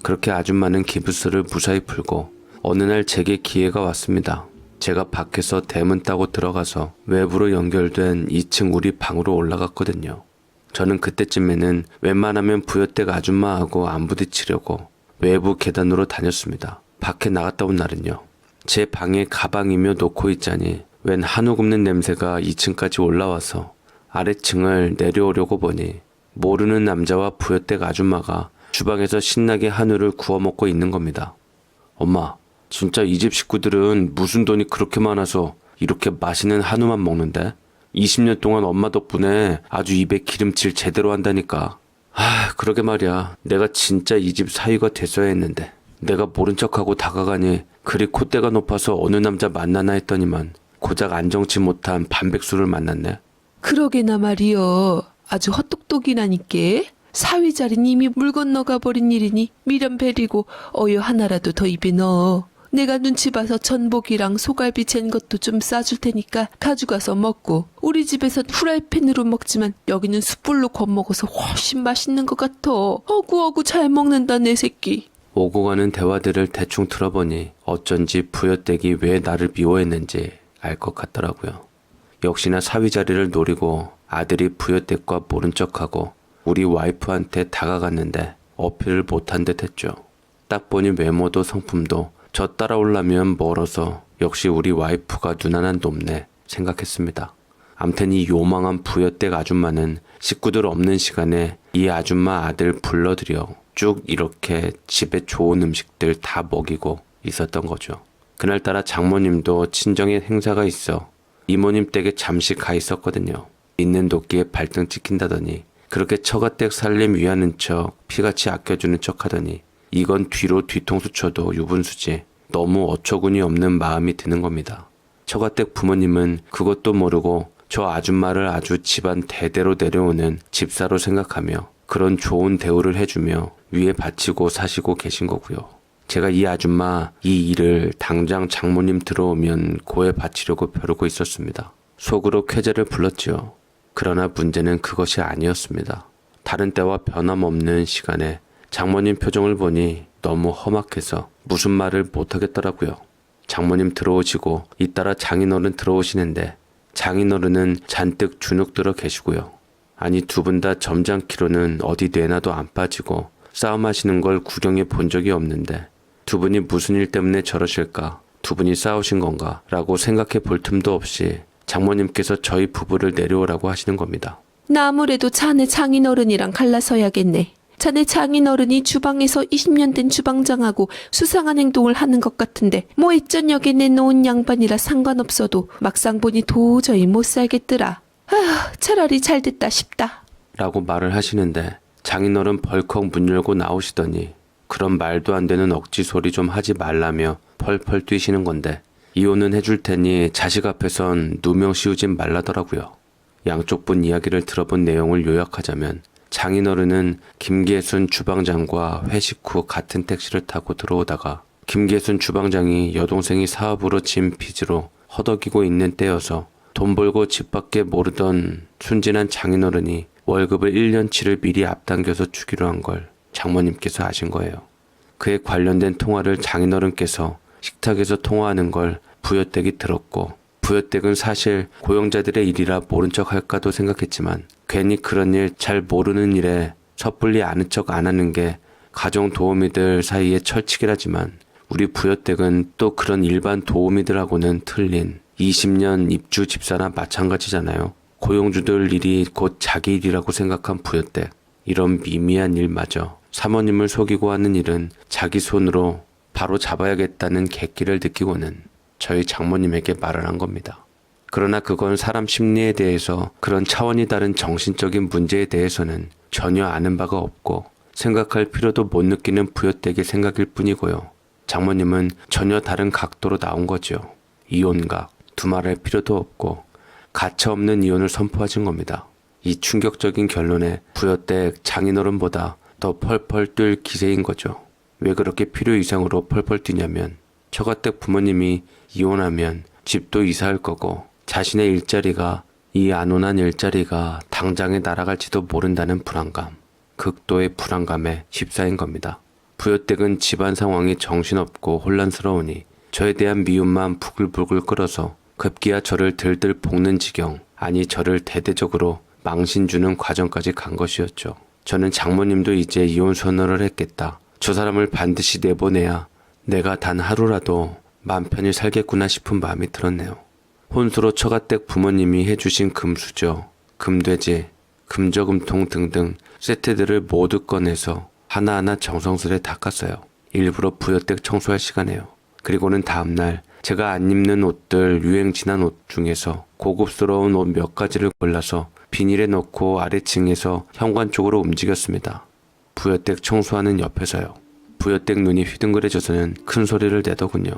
그렇게 아줌마는 기부스를 무사히 풀고 어느 날 제게 기회가 왔습니다. 제가 밖에서 대문 따고 들어가서 외부로 연결된 2층 우리 방으로 올라갔거든요. 저는 그때쯤에는 웬만하면 부여댁 아줌마하고 안 부딪히려고 외부 계단으로 다녔습니다. 밖에 나갔다 온 날은요. 제 방에 가방이며 놓고 있자니 웬 한우 굽는 냄새가 2층까지 올라와서 아래층을 내려오려고 보니 모르는 남자와 부여댁 아줌마가 주방에서 신나게 한우를 구워 먹고 있는 겁니다. 엄마, 진짜 이 집 식구들은 무슨 돈이 그렇게 많아서 이렇게 맛있는 한우만 먹는데? 20년 동안 엄마 덕분에 아주 입에 기름칠 제대로 한다니까. 그러게 말이야. 내가 진짜 이 집 사위가 됐어야 했는데. 내가 모른 척하고 다가가니 그리 콧대가 높아서 어느 남자 만나나 했더니만 고작 안정치 못한 반백수를 만났네. 그러게나 말이여. 아주 헛똑똑이라니께. 사위 자리는 이미 물 건너가 버린 일이니 미련 베리고 어여 하나라도 더 입에 넣어. 내가 눈치 봐서 전복이랑 소갈비 잰 것도 좀 싸줄 테니까 가져가서 먹고. 우리 집에선 후라이팬으로 먹지만 여기는 숯불로 구워먹어서 훨씬 맛있는 것 같아. 어구어구 잘 먹는다 내 새끼. 오고 가는 대화들을 대충 들어보니 어쩐지 부여댁이 왜 나를 미워했는지 알 것 같더라고요. 역시나 사위 자리를 노리고 아들이 부여댁과 모른 척하고 우리 와이프한테 다가갔는데 어필을 못한 듯 했죠. 딱 보니 외모도 성품도 저 따라오려면 멀어서 역시 우리 와이프가 누나는 높네 생각했습니다. 암튼 이 요망한 부여댁 아줌마는 식구들 없는 시간에 이 아줌마 아들 불러들여 쭉 이렇게 집에 좋은 음식들 다 먹이고 있었던 거죠. 그날따라 장모님도 친정에 행사가 있어 이모님 댁에 잠시 가 있었거든요. 있는 도끼에 발등 찍힌다더니 그렇게 처가댁 살림 위하는 척 피같이 아껴주는 척 하더니 이건 뒤로 뒤통수 쳐도 유분수지 너무 어처구니 없는 마음이 드는 겁니다. 처가댁 부모님은 그것도 모르고 저 아줌마를 아주 집안 대대로 내려오는 집사로 생각하며 그런 좋은 대우를 해주며 위에 바치고 사시고 계신 거고요. 제가 이 아줌마 이 일을 당장 장모님 들어오면 고에 바치려고 벼르고 있었습니다. 속으로 쾌재를 불렀지요. 그러나 문제는 그것이 아니었습니다. 다른 때와 변함없는 시간에 장모님 표정을 보니 너무 험악해서 무슨 말을 못하겠더라고요. 장모님 들어오시고 잇따라 장인어른 들어오시는데 장인어른은 잔뜩 주눅 들어 계시고요. 아니 두 분 다 점잖기로는 어디 뇌나도 안 빠지고 싸움하시는 걸 구경해 본 적이 없는데 두 분이 무슨 일 때문에 저러실까? 두 분이 싸우신 건가? 라고 생각해 볼 틈도 없이 장모님께서 저희 부부를 내려오라고 하시는 겁니다. 나 아무래도 자네 장인어른이랑 갈라서야겠네. 자네 장인어른이 주방에서 20년 된 주방장하고 수상한 행동을 하는 것 같은데 뭐 액전역에 내놓은 양반이라 상관없어도 막상 보니 도저히 못 살겠더라. 차라리 잘됐다 싶다. 라고 말을 하시는데 장인어른 벌컥 문 열고 나오시더니 그런 말도 안 되는 억지 소리 좀 하지 말라며 펄펄 뛰시는 건데 이혼은 해줄 테니 자식 앞에선 누명 씌우진 말라더라고요. 양쪽 분 이야기를 들어본 내용을 요약하자면 장인어른은 김계순 주방장과 회식 후 같은 택시를 타고 들어오다가 김계순 주방장이 여동생이 사업으로 진 빚으로 허덕이고 있는 때여서 돈 벌고 집 밖에 모르던 순진한 장인어른이 월급을 1년치를 미리 앞당겨서 주기로 한 걸 장모님께서 아신 거예요. 그에 관련된 통화를 장인어른께서 식탁에서 통화하는 걸 부여댁이 들었고 부여댁은 사실 고용자들의 일이라 모른 척 할까도 생각했지만 괜히 그런 일 잘 모르는 일에 섣불리 아는 척 안 하는 게 가정 도우미들 사이의 철칙이라지만 우리 부여댁은 또 그런 일반 도우미들하고는 틀린 20년 입주 집사나 마찬가지잖아요. 고용주들 일이 곧 자기 일이라고 생각한 부여댁. 이런 미미한 일마저 사모님을 속이고 하는 일은 자기 손으로 바로 잡아야겠다는 객기를 느끼고는 저희 장모님에게 말을 한 겁니다. 그러나 그건 사람 심리에 대해서 그런 차원이 다른 정신적인 문제에 대해서는 전혀 아는 바가 없고 생각할 필요도 못 느끼는 부여댁의 생각일 뿐이고요. 장모님은 전혀 다른 각도로 나온 거죠. 이혼각, 두말할 필요도 없고 가차없는 이혼을 선포하신 겁니다. 이 충격적인 결론에 부여댁 장인어른보다 더 펄펄 뛸 기세인 거죠. 왜 그렇게 필요 이상으로 펄펄 뛰냐면 처가댁 부모님이 이혼하면 집도 이사할 거고 자신의 일자리가 이 안온한 일자리가 당장에 날아갈지도 모른다는 불안감, 극도의 불안감에 휩싸인 겁니다. 부여댁은 집안 상황이 정신없고 혼란스러우니 저에 대한 미움만 부글부글 끓어서 급기야 저를 들들 볶는 지경, 아니 저를 대대적으로 망신 주는 과정까지 간 것이었죠. 저는 장모님도 이제 이혼 선언을 했겠다. 저 사람을 반드시 내보내야 내가 단 하루라도 맘 편히 살겠구나 싶은 마음이 들었네요. 혼수로 처가댁 부모님이 해주신 금수저, 금돼지, 금저금통 등등 세트들을 모두 꺼내서 하나하나 정성스레 닦았어요. 일부러 부여댁 청소할 시간에요. 그리고는 다음날 제가 안 입는 옷들, 유행 지난 옷 중에서 고급스러운 옷 몇 가지를 골라서 비닐에 넣고 아래층에서 현관 쪽으로 움직였습니다. 부여댁 청소하는 옆에서요. 부여댁 눈이 휘둥그레져서는 큰 소리를 내더군요.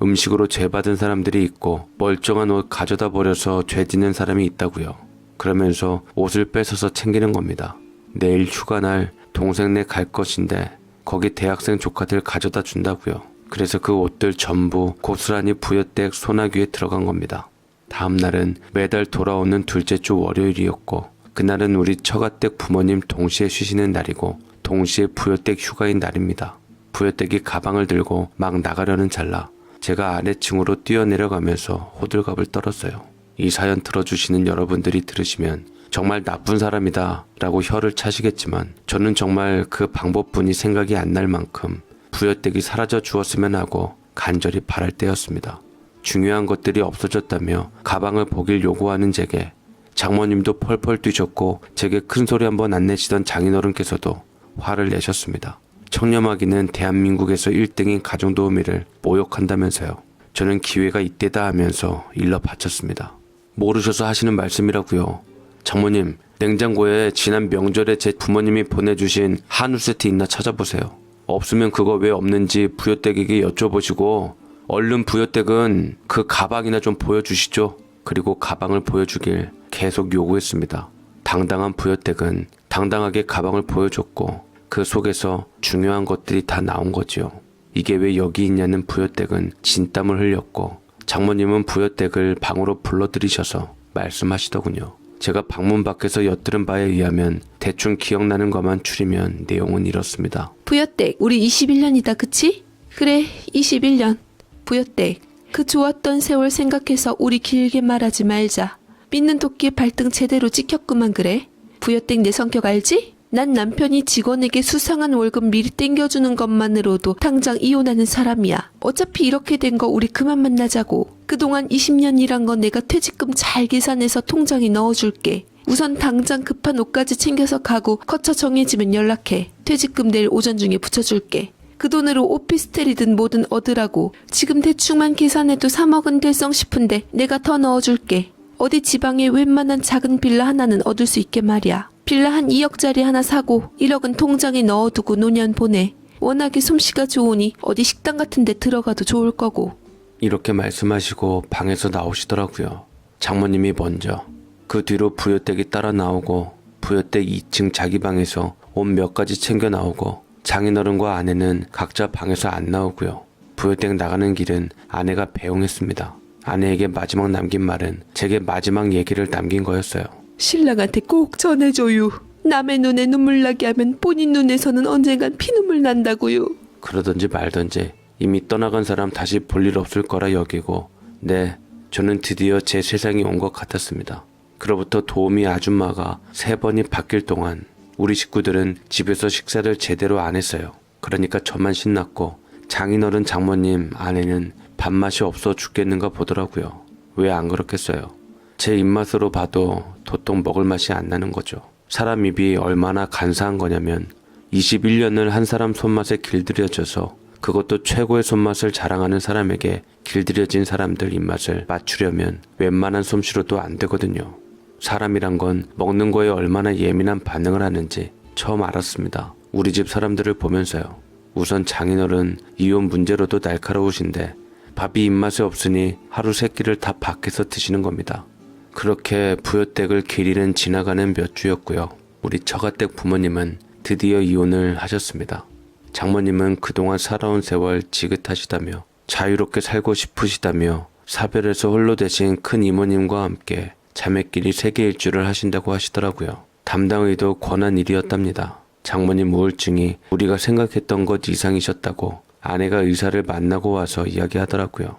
음식으로 죄 받은 사람들이 있고 멀쩡한 옷 가져다 버려서 죄 짓는 사람이 있다고요. 그러면서 옷을 뺏어서 챙기는 겁니다. 내일 휴가날 동생네 갈 것인데 거기 대학생 조카들 가져다 준다고요. 그래서 그 옷들 전부 고스란히 부여댁 소나귀에 들어간 겁니다. 다음 날은 매달 돌아오는 둘째 주 월요일이었고 그날은 우리 처가댁 부모님 동시에 쉬시는 날이고 동시에 부여댁 휴가인 날입니다. 부여댁이 가방을 들고 막 나가려는 찰나 제가 아래층으로 뛰어내려가면서 호들갑을 떨었어요. 이 사연 들어주시는 여러분들이 들으시면 정말 나쁜 사람이다 라고 혀를 차시겠지만 저는 정말 그 방법뿐이 생각이 안 날 만큼 부여댁이 사라져 주었으면 하고 간절히 바랄 때였습니다. 중요한 것들이 없어졌다며 가방을 보길 요구하는 제게 장모님도 펄펄 뛰셨고 제게 큰소리 한번 안 내시던 장인어른께서도 화를 내셨습니다. 청렴하기는 대한민국에서 1등인 가정도우미를 모욕한다면서요. 저는 기회가 이때다 하면서 일러 바쳤습니다. 모르셔서 하시는 말씀이라고요. 장모님, 냉장고에 지난 명절에 제 부모님이 보내주신 한우 세트 있나 찾아보세요. 없으면 그거 왜 없는지 부여댁에게 여쭤보시고 얼른 부여댁은 그 가방이나 좀 보여주시죠. 그리고 가방을 보여주길 계속 요구했습니다. 당당한 부여댁은 당당하게 가방을 보여줬고 그 속에서 중요한 것들이 다 나온 거지요. 이게 왜 여기 있냐는 부여댁은 진땀을 흘렸고 장모님은 부여댁을 방으로 불러들이셔서 말씀하시더군요. 제가 방문 밖에서 엿들은 바에 의하면 대충 기억나는 것만 추리면 내용은 이렇습니다. 부여댁, 우리 21년이다, 그치? 그래, 21년. 부여댁, 그 좋았던 세월 생각해서 우리 길게 말하지 말자. 믿는 도끼에 발등 제대로 찍혔구만 그래. 부여댁 내 성격 알지? 난 남편이 직원에게 수상한 월급 미리 땡겨주는 것만으로도 당장 이혼하는 사람이야. 어차피 이렇게 된 거 우리 그만 만나자고. 그동안 20년 일한 거 내가 퇴직금 잘 계산해서 통장에 넣어줄게. 우선 당장 급한 옷까지 챙겨서 가고 거처 정해지면 연락해. 퇴직금 내일 오전 중에 붙여줄게. 그 돈으로 오피스텔이든 뭐든 얻으라고. 지금 대충만 계산해도 3억은 될성 싶은데 내가 더 넣어줄게. 어디 지방에 웬만한 작은 빌라 하나는 얻을 수 있게 말이야. 빌라 한 2억짜리 하나 사고 1억은 통장에 넣어두고 노년 보내. 워낙에 솜씨가 좋으니 어디 식당 같은 데 들어가도 좋을 거고. 이렇게 말씀하시고 방에서 나오시더라고요. 장모님이 먼저. 그 뒤로 부여댁이 따라 나오고 부여댁 2층 자기 방에서 옷 몇 가지 챙겨 나오고 장인어른과 아내는 각자 방에서 안 나오고요. 부여댁 나가는 길은 아내가 배웅했습니다. 아내에게 마지막 남긴 말은 제게 마지막 얘기를 남긴 거였어요. 신랑한테 꼭 전해줘요. 남의 눈에 눈물 나게 하면 본인 눈에서는 언젠간 피눈물 난다고요. 그러던지 말던지 이미 떠나간 사람 다시 볼 일 없을 거라 여기고 네, 저는 드디어 제 세상이 온 것 같았습니다. 그로부터 도우미 아줌마가 3번이 바뀔 동안 우리 식구들은 집에서 식사를 제대로 안 했어요. 그러니까 저만 신났고 장인어른 장모님 아내는 밥맛이 없어 죽겠는가 보더라고요. 왜 안 그렇겠어요. 제 입맛으로 봐도 도통 먹을 맛이 안 나는 거죠. 사람 입이 얼마나 간사한 거냐면 21년을 한 사람 손맛에 길들여져서 그것도 최고의 손맛을 자랑하는 사람에게 길들여진 사람들 입맛을 맞추려면 웬만한 솜씨로도 안 되거든요. 사람이란 건 먹는 거에 얼마나 예민한 반응을 하는지 처음 알았습니다. 우리 집 사람들을 보면서요. 우선 장인어른 이혼 문제로도 날카로우신데 밥이 입맛에 없으니 하루 3끼를 다 밖에서 드시는 겁니다. 그렇게 부여댁을 기리는 지나가는 몇 주였고요. 우리 처가댁 부모님은 드디어 이혼을 하셨습니다. 장모님은 그동안 살아온 세월 지긋하시다며 자유롭게 살고 싶으시다며 사별해서 홀로 되신 큰 이모님과 함께 자매끼리 세계 일주를 하신다고 하시더라고요. 담당의도 권한 일이었답니다. 장모님 우울증이 우리가 생각했던 것 이상이셨다고 아내가 의사를 만나고 와서 이야기하더라고요.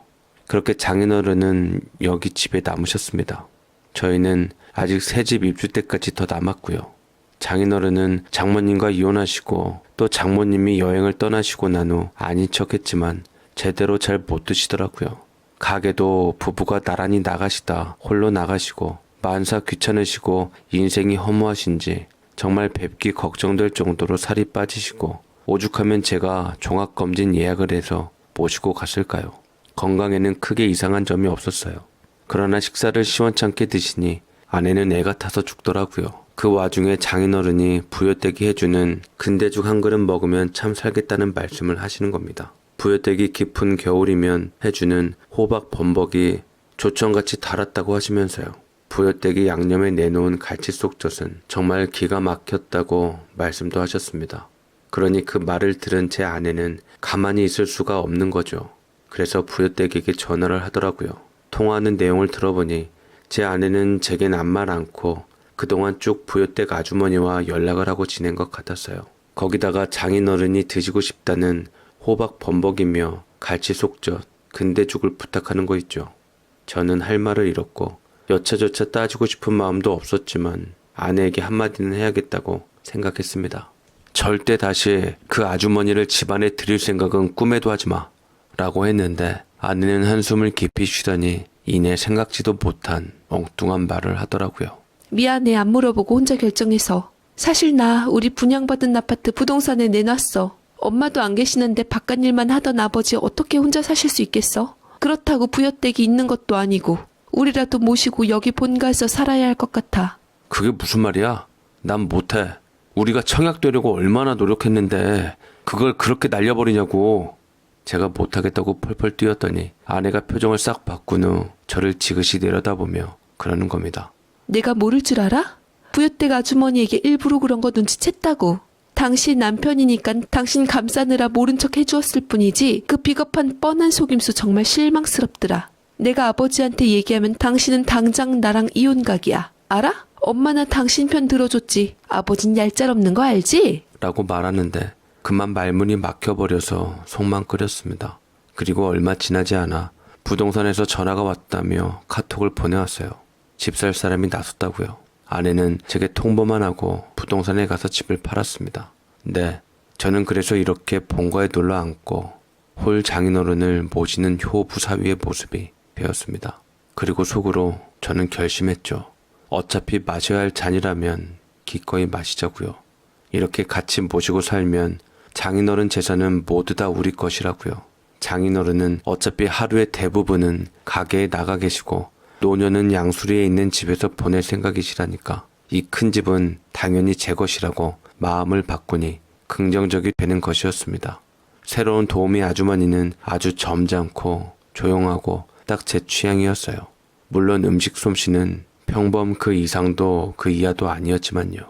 그렇게 장인어른은 여기 집에 남으셨습니다. 저희는 아직 새집 입주 때까지 더 남았고요. 장인어른은 장모님과 이혼하시고 또 장모님이 여행을 떠나시고 난 후 아닌 척했지만 제대로 잘 못 드시더라고요. 가게도 부부가 나란히 나가시다 홀로 나가시고 만사 귀찮으시고 인생이 허무하신지 정말 뵙기 걱정될 정도로 살이 빠지시고 오죽하면 제가 종합검진 예약을 해서 모시고 갔을까요? 건강에는 크게 이상한 점이 없었어요. 그러나 식사를 시원찮게 드시니 아내는 애가 타서 죽더라고요. 그 와중에 장인어른이 부여떼기 해주는 근대죽 한 그릇 먹으면 참 살겠다는 말씀을 하시는 겁니다. 부여떼기 깊은 겨울이면 해주는 호박 범벅이 조청같이 달았다고 하시면서요. 부여떼기 양념에 내놓은 갈치 속젓은 정말 기가 막혔다고 말씀도 하셨습니다. 그러니 그 말을 들은 제 아내는 가만히 있을 수가 없는 거죠. 그래서 부여떼기에게 전화를 하더라고요. 통화하는 내용을 들어보니 제 아내는 제겐 아무 말 않고 그동안 쭉 부여댁 아주머니와 연락을 하고 지낸 것 같았어요. 거기다가 장인어른이 드시고 싶다는 호박 범벅이며 갈치 속젓, 근대죽을 부탁하는 거 있죠. 저는 할 말을 잃었고 여차저차 따지고 싶은 마음도 없었지만 아내에게 한마디는 해야겠다고 생각했습니다. 절대 다시 그 아주머니를 집안에 들일 생각은 꿈에도 하지 마 라고 했는데 아내는 한숨을 깊이 쉬더니 이내 생각지도 못한 엉뚱한 말을 하더라고요. 미안해, 안 물어보고 혼자 결정해서. 사실 나 우리 분양받은 아파트 부동산에 내놨어. 엄마도 안 계시는데 바깥 일만 하던 아버지 어떻게 혼자 사실 수 있겠어? 그렇다고 부여댁이 있는 것도 아니고 우리라도 모시고 여기 본가에서 살아야 할 것 같아. 그게 무슨 말이야? 난 못해. 우리가 청약되려고 얼마나 노력했는데 그걸 그렇게 날려버리냐고. 제가 못하겠다고 펄펄 뛰었더니 아내가 표정을 싹 바꾼 후 저를 지그시 내려다보며 그러는 겁니다. 내가 모를 줄 알아? 부여댁 아주머니에게 일부러 그런 거 눈치챘다고. 당신 남편이니까 당신 감싸느라 모른 척 해주었을 뿐이지 그 비겁한 뻔한 속임수 정말 실망스럽더라. 내가 아버지한테 얘기하면 당신은 당장 나랑 이혼각이야. 알아? 엄마나 당신 편 들어줬지. 아버진 얄짤없는 거 알지? 라고 말하는데 그만 말문이 막혀버려서 속만 끓였습니다. 그리고 얼마 지나지 않아 부동산에서 전화가 왔다며 카톡을 보내왔어요. 집 살 사람이 나섰다고요. 아내는 제게 통보만 하고 부동산에 가서 집을 팔았습니다. 네, 저는 그래서 이렇게 본가에 놀러 앉고 홀 장인어른을 모시는 효부사위의 모습이 되었습니다. 그리고 속으로 저는 결심했죠. 어차피 마셔야 할 잔이라면 기꺼이 마시자고요. 이렇게 같이 모시고 살면 장인어른 재산은 모두 다 우리 것이라고요. 장인어른은 어차피 하루의 대부분은 가게에 나가 계시고 노년은 양수리에 있는 집에서 보낼 생각이시라니까 이 큰 집은 당연히 제 것이라고 마음을 바꾸니 긍정적이 되는 것이었습니다. 새로운 도우미 아주머니는 아주 점잖고 조용하고 딱 제 취향이었어요. 물론 음식 솜씨는 평범 그 이상도 그 이하도 아니었지만요.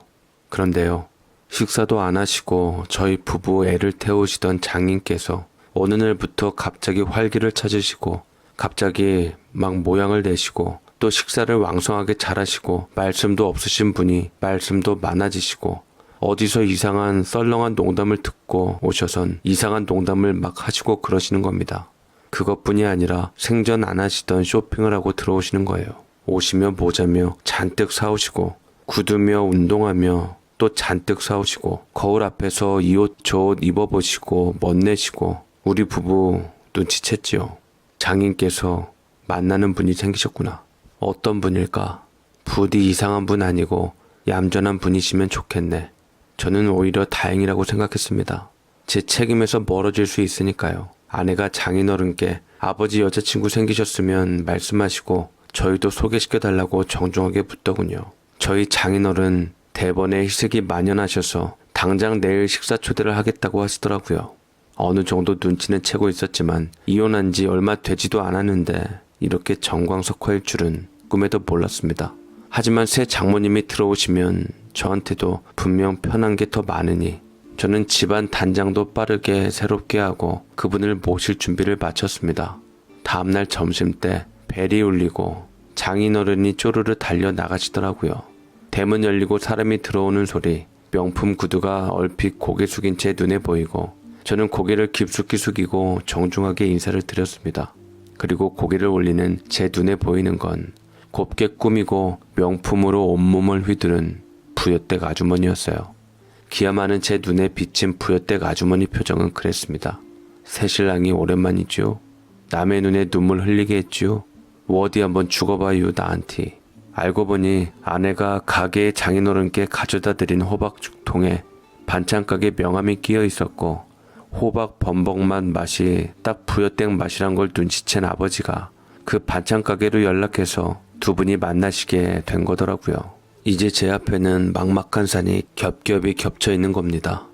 그런데요. 식사도 안 하시고 저희 부부 애를 태우시던 장인께서 어느 날부터 갑자기 활기를 찾으시고 갑자기 막 모양을 내시고 또 식사를 왕성하게 잘하시고 말씀도 없으신 분이 말씀도 많아지시고 어디서 이상한 썰렁한 농담을 듣고 오셔선 이상한 농담을 막 하시고 그러시는 겁니다. 그것뿐이 아니라 생전 안 하시던 쇼핑을 하고 들어오시는 거예요. 오시며 모자며 잔뜩 사오시고 구두며 운동하며 또 잔뜩 사오시고 거울 앞에서 이 옷 저 옷 입어보시고 멋내시고 우리 부부 눈치챘지요. 장인께서 만나는 분이 생기셨구나. 어떤 분일까? 부디 이상한 분 아니고 얌전한 분이시면 좋겠네. 저는 오히려 다행이라고 생각했습니다. 제 책임에서 멀어질 수 있으니까요. 아내가 장인어른께 아버지 여자친구 생기셨으면 말씀하시고 저희도 소개시켜달라고 정중하게 묻더군요. 저희 장인어른 대번에 희색이 만연하셔서 당장 내일 식사 초대를 하겠다고 하시더라고요. 어느 정도 눈치는 채고 있었지만 이혼한 지 얼마 되지도 않았는데 이렇게 정광석화일 줄은 꿈에도 몰랐습니다. 하지만 새 장모님이 들어오시면 저한테도 분명 편한 게 더 많으니 저는 집안 단장도 빠르게 새롭게 하고 그분을 모실 준비를 마쳤습니다. 다음날 점심때 벨이 울리고 장인어른이 쪼르르 달려 나가시더라고요. 대문 열리고 사람이 들어오는 소리, 명품 구두가 얼핏 고개 숙인 제 눈에 보이고 저는 고개를 깊숙이 숙이고 정중하게 인사를 드렸습니다. 그리고 고개를 올리는 제 눈에 보이는 건 곱게 꾸미고 명품으로 온몸을 휘두른 부여댁 아주머니였어요. 기아 많은 제 눈에 비친 부여댁 아주머니 표정은 그랬습니다. 새신랑이 오랜만이죠. 남의 눈에 눈물 흘리게 했죠. 어디 한번 죽어봐요 나한테. 알고 보니 아내가 가게의 장인어른께 가져다 드린 호박죽통에 반찬가게 명함이 끼어 있었고 호박 범벅맛 맛이 딱 부여땡 맛이란 걸 눈치챈 아버지가 그 반찬 가게로 연락해서 두 분이 만나시게 된 거더라고요. 이제 제 앞에는 막막한 산이 겹겹이 겹쳐 있는 겁니다.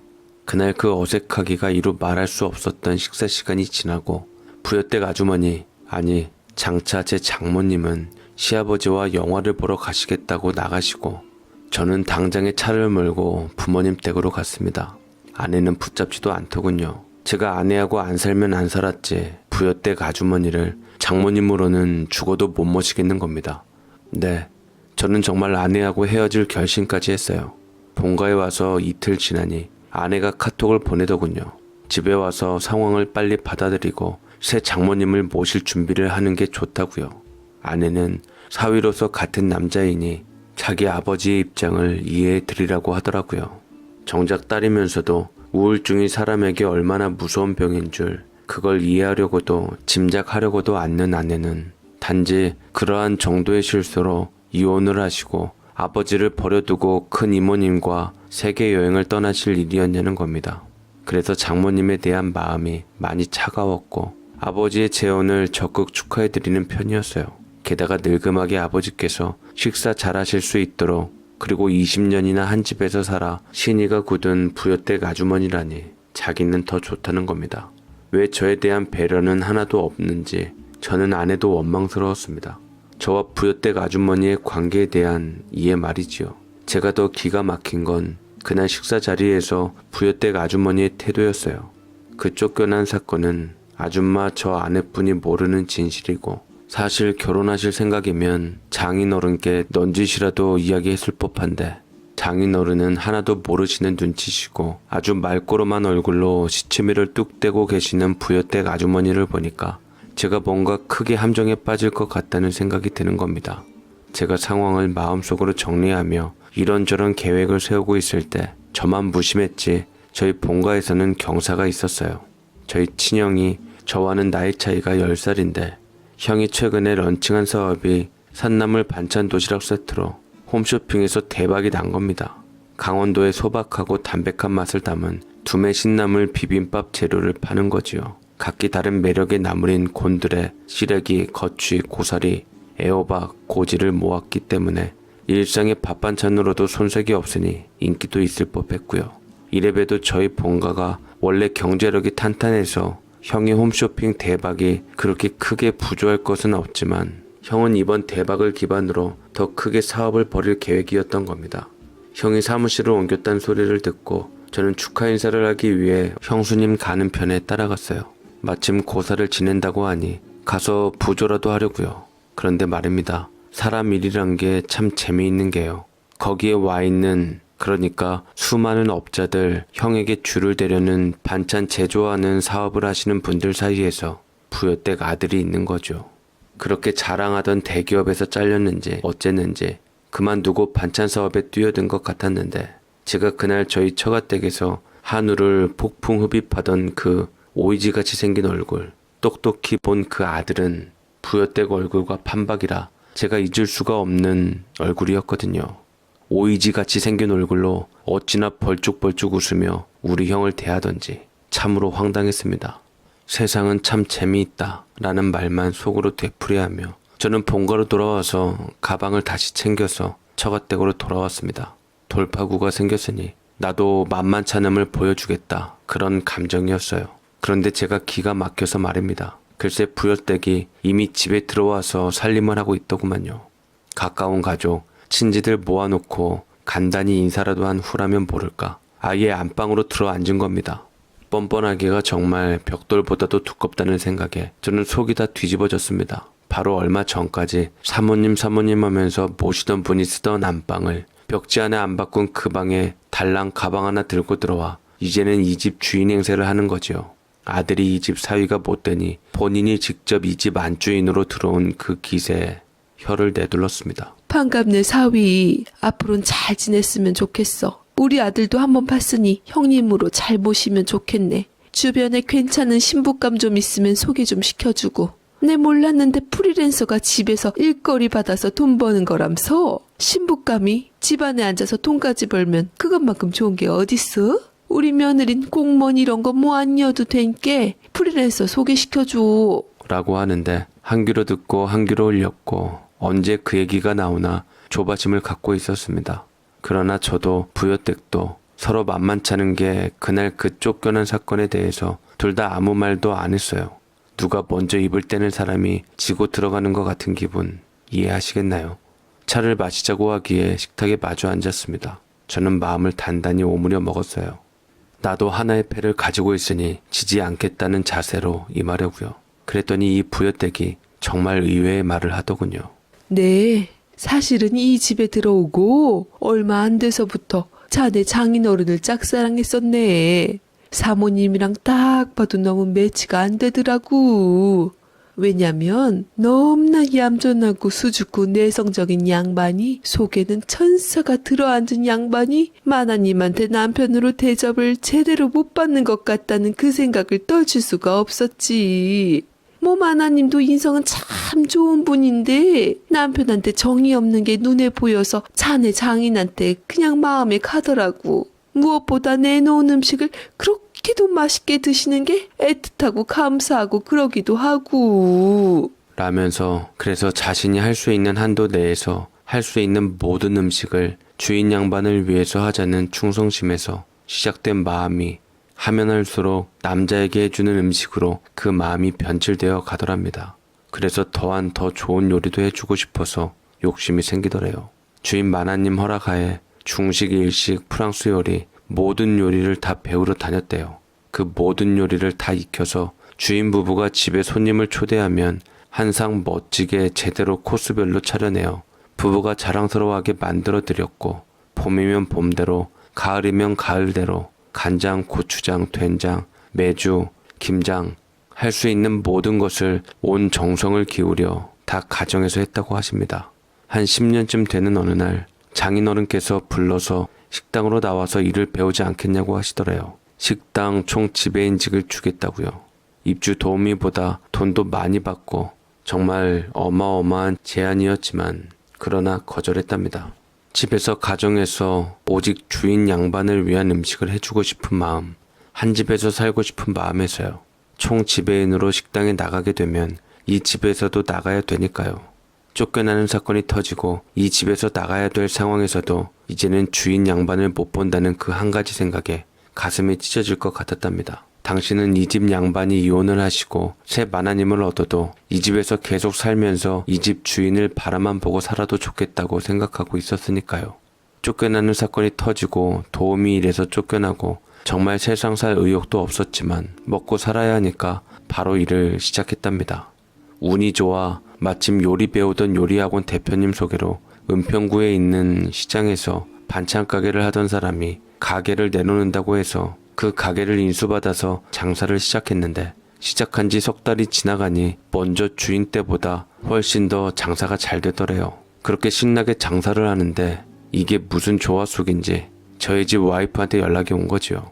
그날 그 어색하기가 이루 말할 수 없었던 식사 시간이 지나고 부여댁 아주머니, 아니 장차 제 장모님은 시아버지와 영화를 보러 가시겠다고 나가시고 저는 당장에 차를 몰고 부모님 댁으로 갔습니다. 아내는 붙잡지도 않더군요. 제가 아내하고 안 살면 안 살았지 부여댁 아주머니를 장모님으로는 죽어도 못 모시겠는 겁니다. 네, 저는 정말 아내하고 헤어질 결심까지 했어요. 본가에 와서 이틀 지나니 아내가 카톡을 보내더군요. 집에 와서 상황을 빨리 받아들이고 새 장모님을 모실 준비를 하는 게 좋다고요. 아내는 사위로서 같은 남자이니 자기 아버지의 입장을 이해해 드리라고 하더라고요. 정작 딸이면서도 우울증이 사람에게 얼마나 무서운 병인 줄 그걸 이해하려고도 짐작하려고도 않는 아내는 단지 그러한 정도의 실수로 이혼을 하시고 아버지를 버려두고 큰 이모님과 세계 여행을 떠나실 일이었냐는 겁니다. 그래서 장모님에 대한 마음이 많이 차가웠고 아버지의 재혼을 적극 축하해드리는 편이었어요. 게다가 늙음하게 아버지께서 식사 잘하실 수 있도록 그리고 20년이나 한 집에서 살아 신의가 굳은 부여댁 아주머니라니 자기는 더 좋다는 겁니다. 왜 저에 대한 배려는 하나도 없는지 저는 아내도 원망스러웠습니다. 저와 부여댁 아주머니의 관계에 대한 이해 말이지요. 제가 더 기가 막힌 건 그날 식사 자리에서 부여댁 아주머니의 태도였어요. 그 쫓겨난 사건은 아줌마 저 아내뿐이 모르는 진실이고 사실 결혼하실 생각이면 장인어른께 넌지시라도 이야기했을 법한데 장인어른은 하나도 모르시는 눈치시고 아주 말꼬름한 얼굴로 시치미를 뚝 떼고 계시는 부여댁 아주머니를 보니까 제가 뭔가 크게 함정에 빠질 것 같다는 생각이 드는 겁니다. 제가 상황을 마음속으로 정리하며 이런저런 계획을 세우고 있을 때 저만 무심했지 저희 본가에서는 경사가 있었어요. 저희 친형이 저와는 나이 차이가 10살인데 형이 최근에 런칭한 사업이 산나물 반찬 도시락 세트로 홈쇼핑에서 대박이 난 겁니다. 강원도의 소박하고 담백한 맛을 담은 두매 신나물 비빔밥 재료를 파는 거지요. 각기 다른 매력의 나물인 곤드레, 시래기, 거취, 고사리, 애호박, 고지를 모았기 때문에 일상의 밥 반찬으로도 손색이 없으니 인기도 있을 법했고요. 이래봬도 저희 본가가 원래 경제력이 탄탄해서 형의 홈쇼핑 대박이 그렇게 크게 부조할 것은 없지만 형은 이번 대박을 기반으로 더 크게 사업을 벌일 계획이었던 겁니다. 형이 사무실을 옮겼다는 소리를 듣고 저는 축하 인사를 하기 위해 형수님 가는 편에 따라갔어요. 마침 고사를 지낸다고 하니 가서 부조라도 하려고요. 그런데 말입니다. 사람 일이란 게 참 재미있는 게요. 거기에 와 있는 그러니까 수많은 업자들 형에게 줄을 대려는 반찬 제조하는 사업을 하시는 분들 사이에서 부여댁 아들이 있는 거죠. 그렇게 자랑하던 대기업에서 잘렸는지 어쨌는지 그만두고 반찬 사업에 뛰어든 것 같았는데 제가 그날 저희 처가댁에서 한우를 폭풍 흡입하던 그 오이지같이 생긴 얼굴 똑똑히 본 그 아들은 부여댁 얼굴과 판박이라 제가 잊을 수가 없는 얼굴이었거든요. 오이지같이 생긴 얼굴로 어찌나 벌쭉벌쭉 웃으며 우리 형을 대하던지 참으로 황당했습니다. 세상은 참 재미있다 라는 말만 속으로 되풀이하며 저는 본가로 돌아와서 가방을 다시 챙겨서 처가댁으로 돌아왔습니다. 돌파구가 생겼으니 나도 만만찮음을 보여주겠다 그런 감정이었어요. 그런데 제가 기가 막혀서 말입니다. 글쎄 부여댁이 이미 집에 들어와서 살림을 하고 있더구만요. 가까운 가족, 친지들 모아놓고 간단히 인사라도 한 후라면 모를까 아예 안방으로 들어 앉은 겁니다. 뻔뻔하기가 정말 벽돌보다도 두껍다는 생각에 저는 속이 다 뒤집어졌습니다. 바로 얼마 전까지 사모님 하면서 모시던 분이 쓰던 안방을 벽지 안에 안 바꾼 그 방에 달랑 가방 하나 들고 들어와 이제는 이 집 주인 행세를 하는 거지요. 아들이 이 집 사위가 못 되니 본인이 직접 이 집 안주인으로 들어온 그 기세에 혀를 내둘렀습니다. 반갑네 사위. 앞으로는 잘 지냈으면 좋겠어. 우리 아들도 한번 봤으니 형님으로 잘 모시면 좋겠네. 주변에 괜찮은 신부감 좀 있으면 소개 좀 시켜주고. 내 몰랐는데 프리랜서가 집에서 일거리 받아서 돈 버는 거람서. 신부감이 집안에 앉아서 돈까지 벌면 그것만큼 좋은 게 어딨어? 우리 며느린 공무원 이런 거 뭐 아니어도 된께 프리랜서 소개시켜줘. 라고 하는데 한 귀로 듣고 한 귀로 흘렸고 언제 그 얘기가 나오나 조바심을 갖고 있었습니다. 그러나 저도 부여댁도 서로 만만찮은 게 그날 그 쫓겨난 사건에 대해서 둘 다 아무 말도 안 했어요. 누가 먼저 입을 떼는 사람이 지고 들어가는 것 같은 기분 이해하시겠나요? 차를 마시자고 하기에 식탁에 마주 앉았습니다. 저는 마음을 단단히 오므려 먹었어요. 나도 하나의 패를 가지고 있으니 지지 않겠다는 자세로 임하려고요. 그랬더니 이 부여댁이 정말 의외의 말을 하더군요. 네, 사실은 이 집에 들어오고 얼마 안 돼서부터 자네 장인어른을 짝사랑했었네. 사모님이랑 딱 봐도 너무 매치가 안 되더라고. 왜냐면 너무나 얌전하고 수줍고 내성적인 양반이 속에는 천사가 들어앉은 양반이 마나님한테 남편으로 대접을 제대로 못 받는 것 같다는 그 생각을 떨칠 수가 없었지. 뭐 마나님도 인성은 참 좋은 분인데 남편한테 정이 없는 게 눈에 보여서 자네 장인한테 그냥 마음에 가더라고. 무엇보다 내놓은 음식을 그렇게도 맛있게 드시는 게 애틋하고 감사하고 그러기도 하고. 라면서 그래서 자신이 할 수 있는 한도 내에서 할 수 있는 모든 음식을 주인 양반을 위해서 하자는 충성심에서 시작된 마음이 하면 할수록 남자에게 해주는 음식으로 그 마음이 변질되어 가더랍니다. 그래서 더한 더 좋은 요리도 해주고 싶어서 욕심이 생기더래요. 주인 마나님 허락하에 중식, 일식, 프랑스 요리 모든 요리를 다 배우러 다녔대요. 그 모든 요리를 다 익혀서 주인 부부가 집에 손님을 초대하면 한상 멋지게 제대로 코스별로 차려내어 부부가 자랑스러워하게 만들어 드렸고 봄이면 봄대로 가을이면 가을대로 간장, 고추장, 된장, 매주, 김장 할 수 있는 모든 것을 온 정성을 기울여 다 가정에서 했다고 하십니다. 한 10년쯤 되는 어느 날 장인어른께서 불러서 식당으로 나와서 일을 배우지 않겠냐고 하시더래요. 식당 총 지배인직을 주겠다고요. 입주 도우미보다 돈도 많이 받고 정말 어마어마한 제안이었지만 그러나 거절했답니다. 집에서 가정에서 오직 주인 양반을 위한 음식을 해주고 싶은 마음, 한 집에서 살고 싶은 마음에서요. 총 지배인으로 식당에 나가게 되면 이 집에서도 나가야 되니까요. 쫓겨나는 사건이 터지고 이 집에서 나가야 될 상황에서도 이제는 주인 양반을 못 본다는 그 한 가지 생각에 가슴이 찢어질 것 같았답니다. 당신은 이 집 양반이 이혼을 하시고 새 마나님을 얻어도 이 집에서 계속 살면서 이 집 주인을 바라만 보고 살아도 좋겠다고 생각하고 있었으니까요. 쫓겨나는 사건이 터지고 도우미 일에서 쫓겨나고 정말 세상 살 의욕도 없었지만 먹고 살아야 하니까 바로 일을 시작했답니다. 운이 좋아 마침 요리 배우던 요리학원 대표님 소개로 은평구에 있는 시장에서 반찬 가게를 하던 사람이 가게를 내놓는다고 해서 그 가게를 인수받아서 장사를 시작했는데 시작한 지 석 달이 지나가니 먼저 주인 때보다 훨씬 더 장사가 잘 되더래요. 그렇게 신나게 장사를 하는데 이게 무슨 조화속인지 저희 집 와이프한테 연락이 온 거지요.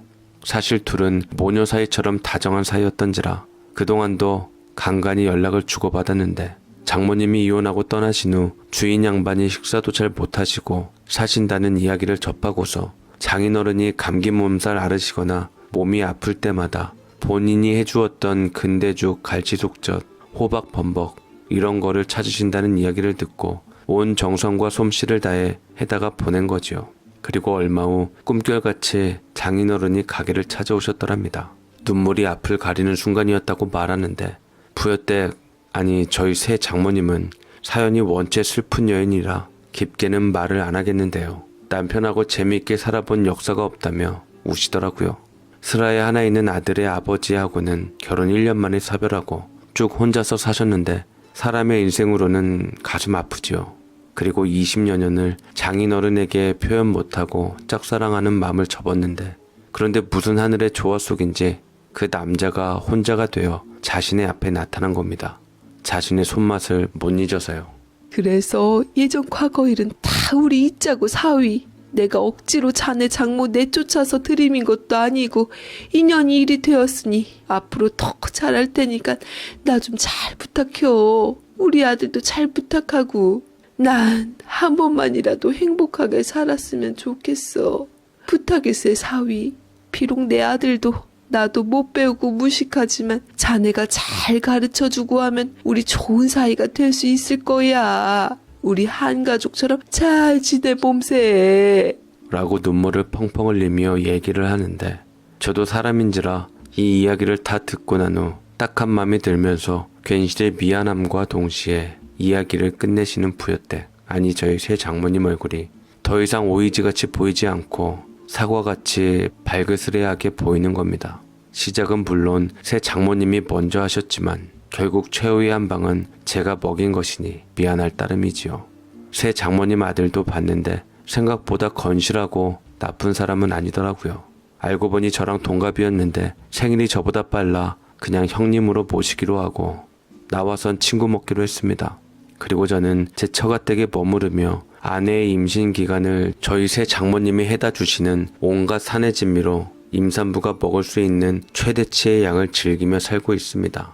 사실 둘은 모녀 사이처럼 다정한 사이였던지라 그동안도 간간히 연락을 주고받았는데 장모님이 이혼하고 떠나신 후 주인 양반이 식사도 잘 못하시고 사신다는 이야기를 접하고서 장인어른이 감기 몸살 앓으시거나 몸이 아플 때마다 본인이 해주었던 근대죽, 갈치속젓, 호박 범벅 이런 거를 찾으신다는 이야기를 듣고 온 정성과 솜씨를 다해 해다가 보낸 거지요. 그리고 얼마 후 꿈결같이 장인어른이 가게를 찾아오셨더랍니다. 눈물이 앞을 가리는 순간이었다고 말하는데 부여댁 아니 저희 새 장모님은 사연이 원체 슬픈 여인이라 깊게는 말을 안 하겠는데요. 남편하고 재미있게 살아본 역사가 없다며 우시더라고요. 슬하에 하나 있는 아들의 아버지하고는 결혼 1년 만에 사별하고 쭉 혼자서 사셨는데 사람의 인생으로는 가슴 아프지요. 그리고 20여 년을 장인어른에게 표현 못하고 짝사랑하는 마음을 접었는데 그런데 무슨 하늘의 조화 속인지 그 남자가 혼자가 되어 자신의 앞에 나타난 겁니다. 자신의 손맛을 못 잊어서요. 그래서 예전 과거 일은 다 우리 이짜고 사위. 내가 억지로 자네 장모 내쫓아서 들이민 것도 아니고 인연이 일이 되었으니 앞으로 더 잘할 테니까 나 좀 잘 부탁해요. 우리 아들도 잘 부탁하고 난 한 번만이라도 행복하게 살았으면 좋겠어. 부탁일세 사위. 비록 내 아들도 나도 못 배우고 무식하지만 자네가 잘 가르쳐주고 하면 우리 좋은 사이가 될 수 있을 거야. 우리 한 가족처럼 잘 지내봄세. 라고 눈물을 펑펑 흘리며 얘기를 하는데 저도 사람인지라 이 이야기를 다 듣고 난 후 딱한 마음이 들면서 괜시리 미안함과 동시에 이야기를 끝내시는 부여댁, 아니 저희 새 장모님 얼굴이 더 이상 오이지같이 보이지 않고 사과같이 발그스레하게 보이는 겁니다. 시작은 물론 새 장모님이 먼저 하셨지만 결국 최후의 한 방은 제가 먹인 것이니 미안할 따름이지요. 새 장모님 아들도 봤는데 생각보다 건실하고 나쁜 사람은 아니더라고요. 알고 보니 저랑 동갑이었는데 생일이 저보다 빨라 그냥 형님으로 모시기로 하고 나와선 친구 먹기로 했습니다. 그리고 저는 제 처가댁에 머무르며 아내의 임신 기간을 저희 새 장모님이 해다 주시는 온갖 산의 진미로 임산부가 먹을 수 있는 최대치의 양을 즐기며 살고 있습니다.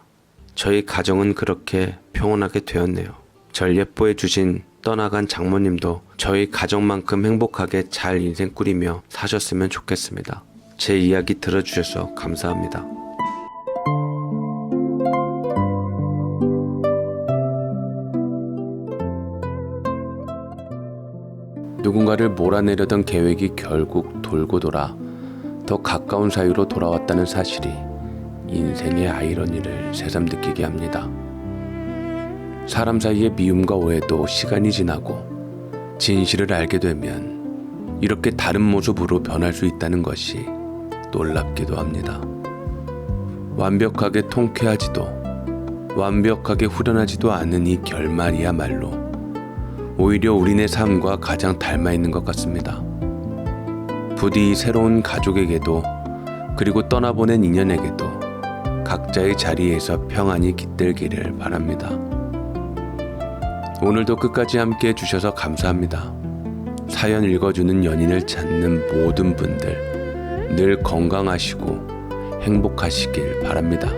저희 가정은 그렇게 평온하게 되었네요. 절 예뻐해 주신 떠나간 장모님도 저희 가정만큼 행복하게 잘 인생 꾸리며 사셨으면 좋겠습니다. 제 이야기 들어주셔서 감사합니다. 누군가를 몰아내려던 계획이 결국 돌고 돌아 더 가까운 사이로 돌아왔다는 사실이 인생의 아이러니를 새삼 느끼게 합니다. 사람 사이의 미움과 오해도 시간이 지나고 진실을 알게 되면 이렇게 다른 모습으로 변할 수 있다는 것이 놀랍기도 합니다. 완벽하게 통쾌하지도 완벽하게 후련하지도 않은 이 결말이야말로 오히려 우리네 삶과 가장 닮아있는 것 같습니다. 부디 새로운 가족에게도 그리고 떠나보낸 인연에게도 각자의 자리에서 평안히 깃들기를 바랍니다. 오늘도 끝까지 함께 해주셔서 감사합니다. 사연 읽어주는 연인을 찾는 모든 분들 늘 건강하시고 행복하시길 바랍니다.